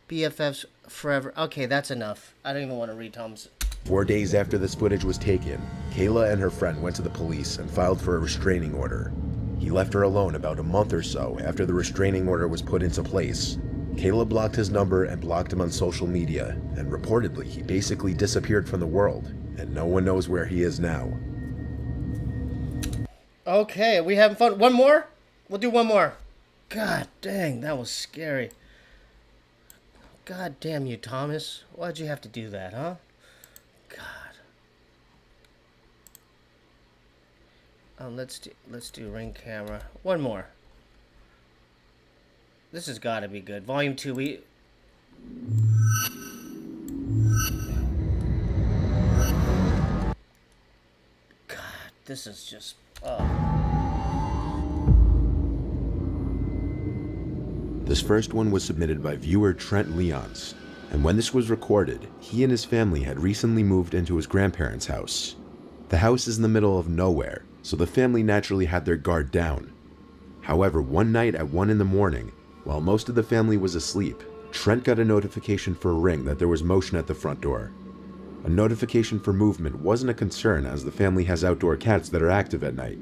BFFs forever. Okay, that's enough. I don't even want to read Tom's. 4 days after this footage was taken, Kayla and her friend went to the police and filed for a restraining order. He left her alone about a month or so after the restraining order was put into place. Kayla blocked his number and blocked him on social media, and reportedly he basically disappeared from the world, and no one knows where he is now. Okay, are we having fun? One more? We'll do one more. God dang, that was scary. God damn you, Thomas. Why'd you have to do that, huh? God. Let's do ring camera. One more. This has got to be good. Volume 2. God, this is just. This first one was submitted by viewer Trent Leons, and when this was recorded, he and his family had recently moved into his grandparents' house. The house is in the middle of nowhere, so the family naturally had their guard down. However, one night at 1 in the morning, while most of the family was asleep, Trent got a notification for a ring that there was motion at the front door. A notification for movement wasn't a concern as the family has outdoor cats that are active at night,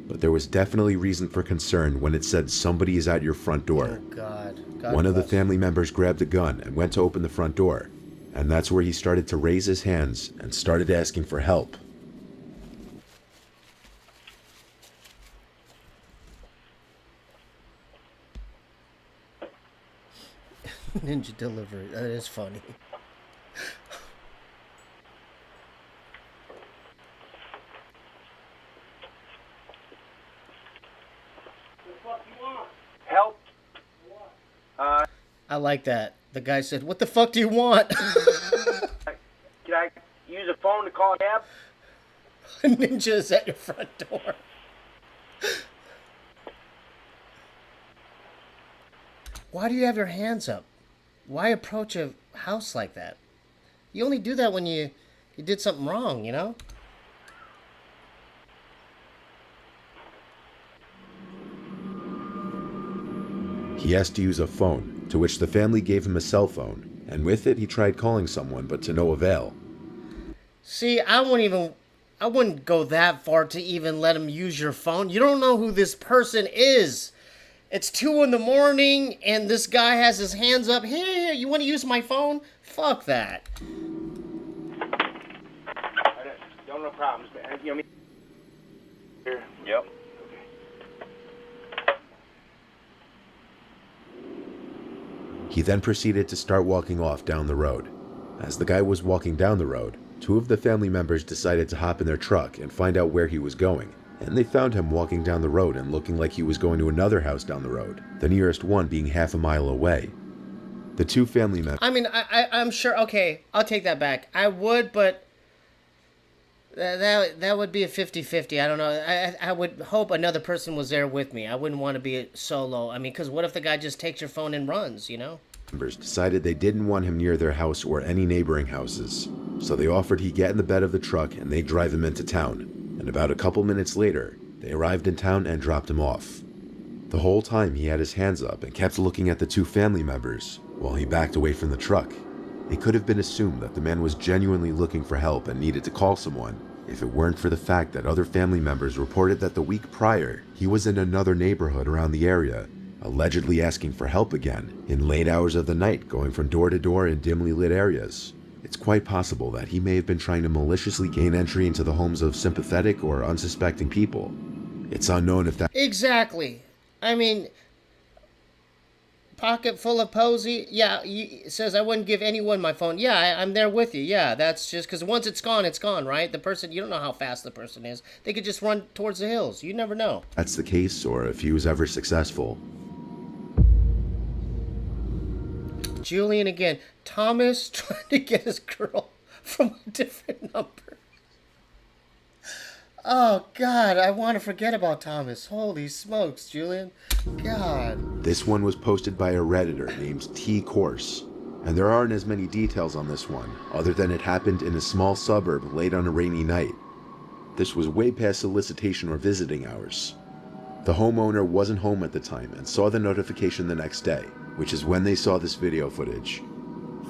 but there was definitely reason for concern when it said somebody is at your front door. Oh, God. One of the family members grabbed a gun and went to open the front door, and that's where he started to raise his hands and started asking for help. Ninja delivery. That is funny. Help? I like that. The guy said, "What the fuck do you want?" Can I use a phone to call a cab? Ninja is at your front door. Why do you have your hands up? Why approach a house like that? You only do that when you did something wrong, you know? He asked to use a phone, to which the family gave him a cell phone, and with it he tried calling someone, but to no avail. See, I wouldn't go that far to even let him use your phone. You don't know who this person is. It's 2 in the morning, and this guy has his hands up. Here, you want to use my phone? Fuck that. No problems, man. You know me. Here. Yep. He then proceeded to start walking off down the road. As the guy was walking down the road, 2 of the family members decided to hop in their truck and find out where he was going, and they found him walking down the road and looking like he was going to another house down the road, the nearest one being half a mile away. The 2 family members... I mean, I'm sure... Okay, I'll take that back. I would, but... That would be a 50-50. I don't know. I would hope another person was there with me. I wouldn't want to be solo. I mean, because what if the guy just takes your phone and runs, you know? Members decided they didn't want him near their house or any neighboring houses, so they offered he get in the bed of the truck and they drive him into town. And about a couple minutes later, they arrived in town and dropped him off. The whole time he had his hands up and kept looking at the 2 family members while he backed away from the truck. It could have been assumed that the man was genuinely looking for help and needed to call someone, if it weren't for the fact that other family members reported that the week prior, he was in another neighborhood around the area, allegedly asking for help again, in late hours of the night, going from door to door in dimly lit areas. It's quite possible that he may have been trying to maliciously gain entry into the homes of sympathetic or unsuspecting people. It's unknown if that... Exactly. I mean... Pocket full of posy. Yeah, it says I wouldn't give anyone my phone. Yeah, I'm there with you. Yeah, that's just because once it's gone, right? The person, you don't know how fast the person is. They could just run towards the hills. You never know. That's the case, or if he was ever successful. Julian again. Thomas trying to get his girl from a different number. Oh, God, I want to forget about Thomas. Holy smokes, Julian. God. This one was posted by a Redditor named T Course, and there aren't as many details on this one, other than it happened in a small suburb late on a rainy night. This was way past solicitation or visiting hours. The homeowner wasn't home at the time and saw the notification the next day, which is when they saw this video footage.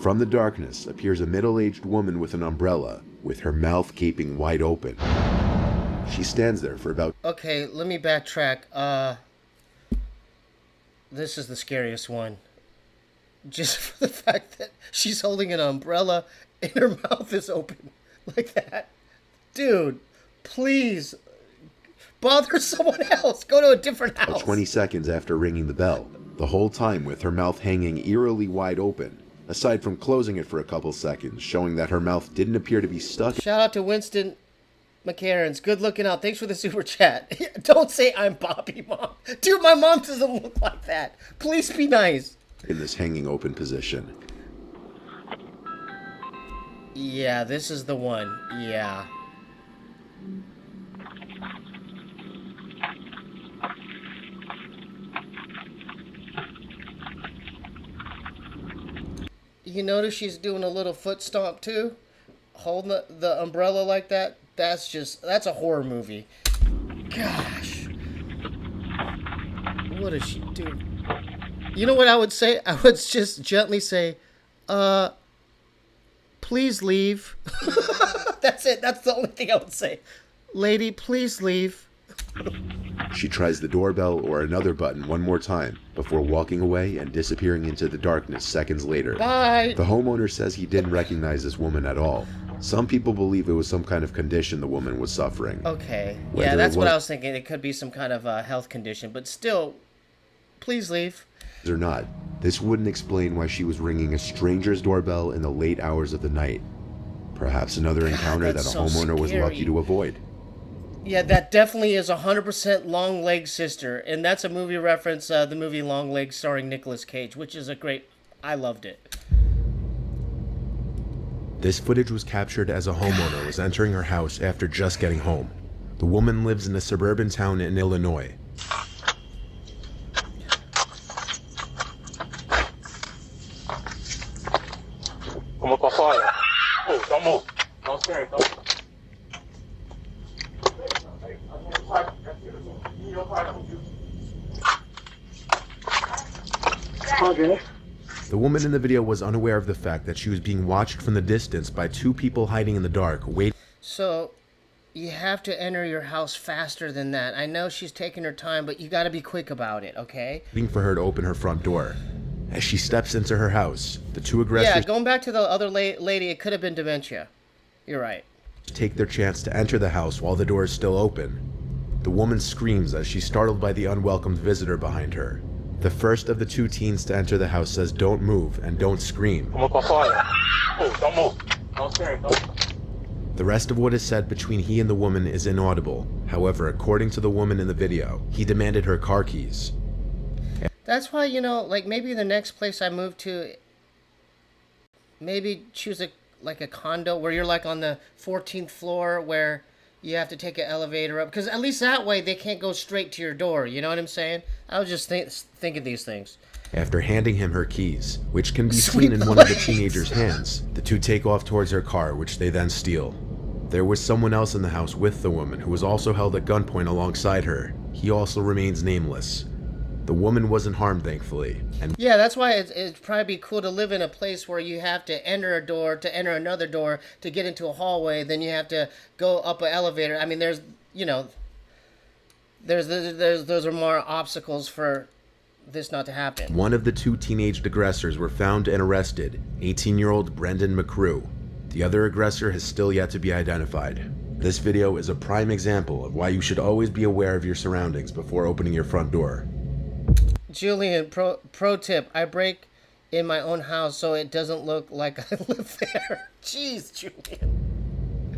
From the darkness appears a middle-aged woman with an umbrella, with her mouth gaping wide open. She stands there for about... Okay, let me backtrack. This is the scariest one. Just for the fact that she's holding an umbrella and her mouth is open like that. Dude, please bother someone else. Go to a different house. About 20 seconds after ringing the bell, the whole time with her mouth hanging eerily wide open, aside from closing it for a couple seconds, showing that her mouth didn't appear to be stuck. Shout out to Winston McCarran's. Good looking out. Thanks for the super chat. Don't say I'm Bobby, Mom. Dude, my mom doesn't look like that. Please be nice. In this hanging open position. Yeah, this is the one. Yeah. You notice she's doing a little foot stomp too? Holding the umbrella like that? That's a horror movie. Gosh. What is she doing? You know what I would say? I would just gently say, please leave. That's it. That's the only thing I would say. Lady, please leave. She tries the doorbell or another button one more time before walking away and disappearing into the darkness seconds later. Bye. The homeowner says he didn't recognize this woman at all. Some people believe it was some kind of condition the woman was suffering. Okay. Whether Yeah, that's it what I was thinking. It could be some kind of health condition, but still, please leave. Or not, this wouldn't explain why she was ringing a stranger's doorbell in the late hours of the night. Perhaps another encounter that a so homeowner was scary. lucky to avoid. Yeah, that definitely is 100% Long Leg Sister, and that's a movie reference, the movie Long Legs starring Nicolas Cage, which is a great... I loved it. This footage was captured as a homeowner was entering her house after just getting home. The woman lives in a suburban town in Illinois. Como pra fora. Oh, don't move. Don't scare. Don't. Okay. The woman in the video was unaware of the fact that she was being watched from the distance by two people hiding in the dark, waiting. So, you have to enter your house faster than that. I know she's taking her time, but you gotta be quick about it, okay? Waiting for her to open her front door. As she steps into her house, the two aggressors... Yeah, going back to the other lady, it could have been dementia. You're right. ...take their chance to enter the house while the door is still open. The woman screams as she's startled by the unwelcomed visitor behind her. The first of the two teens to enter the house says don't move and don't scream. Como pra fora. Oh, don't move. Don't scare. Don't. The rest of what is said between he and the woman is inaudible. However, according to the woman in the video, he demanded her car keys. That's why, you know, like maybe the next place I move to, maybe choose like a condo where you're like on the 14th floor where you have to take an elevator up. Because at least that way they can't go straight to your door. You know what I'm saying? I was just thinking these things. After handing him her keys, which can be seen in one of the teenager's hands, the two take off towards her car, which they then steal. There was someone else in the house with the woman who was also held at gunpoint alongside her. He also remains nameless. The woman wasn't harmed, thankfully. And yeah, that's why it'd probably be cool to live in a place where you have to enter a door, to enter another door, to get into a hallway, then you have to go up an elevator. I mean, there's, you know, those are more obstacles for this not to happen. One of the two teenage aggressors were found and arrested, 18-year-old Brendan McCrew. The other aggressor has still yet to be identified. This video is a prime example of why you should always be aware of your surroundings before opening your front door. Julian, pro tip, I break in my own house so it doesn't look like I live there. Jeez, Julian.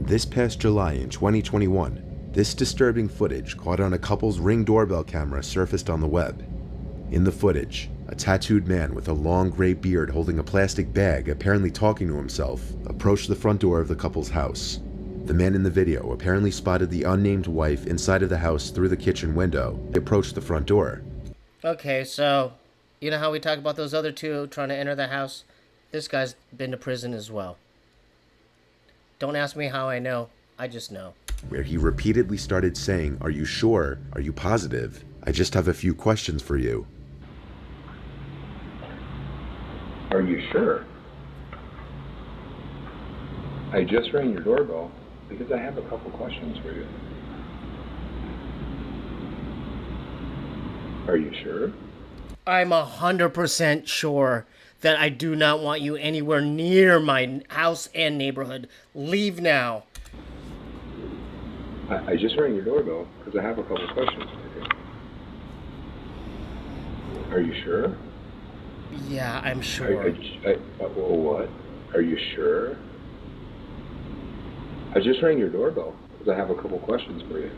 This past July in 2021, this disturbing footage caught on a couple's Ring doorbell camera surfaced on the web. In the footage, a tattooed man with a long gray beard holding a plastic bag, apparently talking to himself, approached the front door of the couple's house. The man in the video apparently spotted the unnamed wife inside of the house through the kitchen window. He approached the front door. Okay, so, you know how we talk about those other two trying to enter the house? This guy's been to prison as well. Don't ask me how I know. I just know. Where he repeatedly started saying, "Are you sure? Are you positive? I just have a few questions for you." Are you sure? I just rang your doorbell because I have a couple questions for you. Are you sure? I'm 100% sure that I do not want you anywhere near my house and neighborhood. Leave now. I just rang your doorbell because I have a couple questions for you. Are you sure? Yeah, I'm sure. Well, what? Are you sure? I just rang your doorbell because I have a couple questions for you.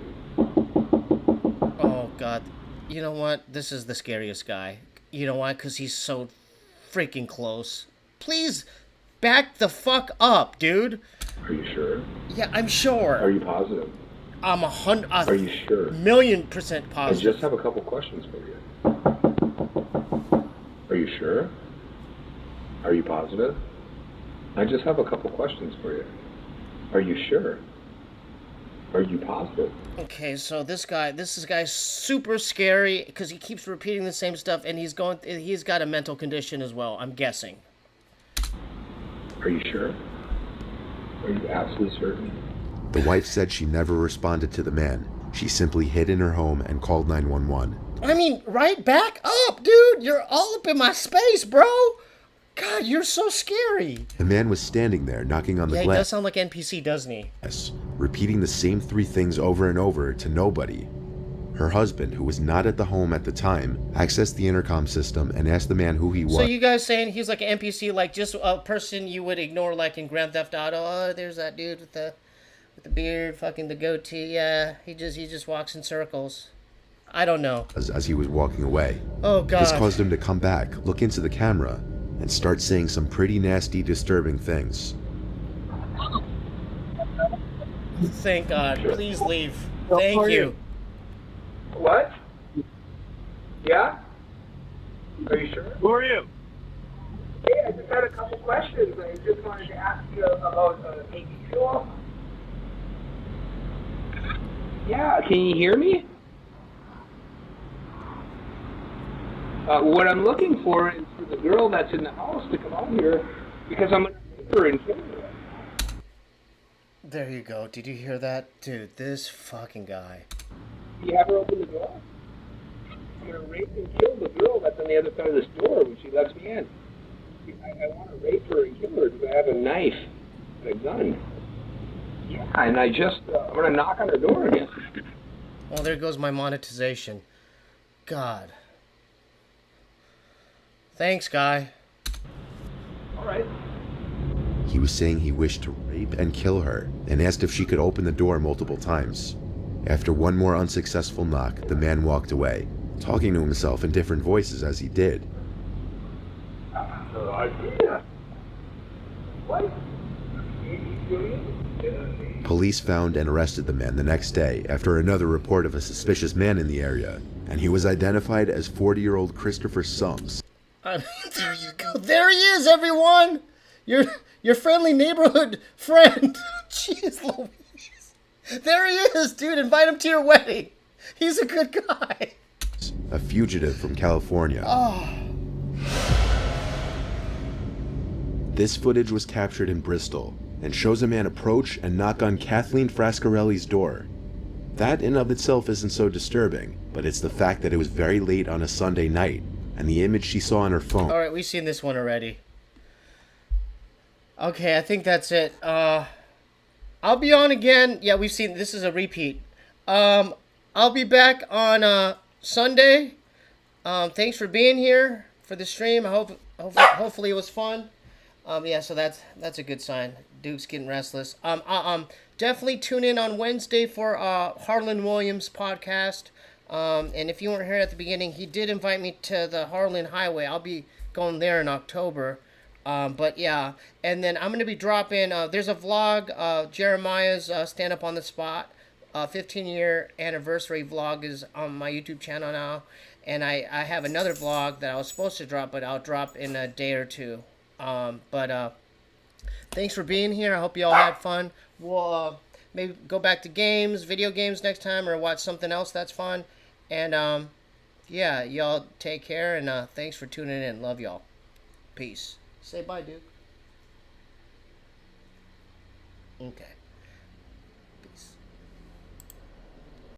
Oh, God. You know what? This is the scariest guy. You know why? Because he's so freaking close. Please back the fuck up, dude. Are you sure? Yeah, I'm sure. Are you positive? I'm Are you sure? $1,000,000% positive. I just have a couple questions for you. Are you sure? Are you positive? I just have a couple questions for you. Are you sure? Are you positive? Okay, so this guy's super scary because he keeps repeating the same stuff, and he's got a mental condition as well, I'm guessing. Are you sure? Are you absolutely certain? The wife said she never responded to the man. She simply hid in her home and called 911. I mean, right back up, dude. You're all up in my space, bro. God, you're so scary. The man was standing there, knocking on the glass. Yeah, he does glass. sound like NPC, doesn't he? Yes, repeating the same three things over and over to nobody. Her husband, who was not at the home at the time, accessed the intercom system and asked the man who he was. So you guys saying he's like an NPC, like just a person you would ignore, like in Grand Theft Auto? Oh, there's that dude with the beard, fucking the goatee. Yeah, he just walks in circles. I don't know. As he was walking away. Oh, God. This caused him to come back, look into the camera, and start saying some pretty nasty, disturbing things. Thank God. Please leave. Thank you. What? Yeah? Are you sure? Who are you? Hey, I just had a couple questions. I just wanted to ask you about making fuel. Yeah, can you hear me? What I'm looking for is for the girl that's in the house to come out here because I'm going to rape her and kill her. There you go. Did you hear that? Dude, this fucking guy. You have her open the door? I'm going to rape and kill the girl that's on the other side of this door when she lets me in. I want to rape her and kill her because I have a knife and a gun. Yeah, and I'm going to knock on her door again. Well, there goes my monetization. God. Thanks, guy. All right. He was saying he wished to rape and kill her and asked if she could open the door multiple times. After one more unsuccessful knock, the man walked away, talking to himself in different voices as he did. What? Police found and arrested the man the next day after another report of a suspicious man in the area, and he was identified as 40-year-old Christopher Sums. There you go. There he is, everyone! Your friendly neighborhood friend. Jeez Louise. There he is, dude. Invite him to your wedding. He's a good guy. A fugitive from California. Oh. This footage was captured in Bristol and shows a man approach and knock on Kathleen Frascarelli's door. That in of itself isn't so disturbing, but it's the fact that it was very late on a Sunday night and the image she saw on her phone. Alright, we've seen this one already. Okay, I think that's it. I'll be on again. Yeah, we've seen, this is a repeat. I'll be back on Sunday. Thanks for being here for the stream. Hopefully it was fun. Yeah, so that's a good sign. Duke's getting restless. Definitely tune in on Wednesday for Harlan Williams' podcast. And if you weren't here at the beginning, he did invite me to the Harlan Highway. I'll be going there in October. But yeah, and then I'm going to be dropping, there's a vlog, Jeremiah's Stand Up on the Spot, 15-year anniversary vlog is on my YouTube channel now. And I have another vlog that I was supposed to drop, but I'll drop in a day or two. Thanks for being here. I hope you all had fun. We'll maybe go back to games, video games next time, or watch something else that's fun. And yeah, y'all take care, and thanks for tuning in. Love y'all. Peace. Say bye, Duke. Okay.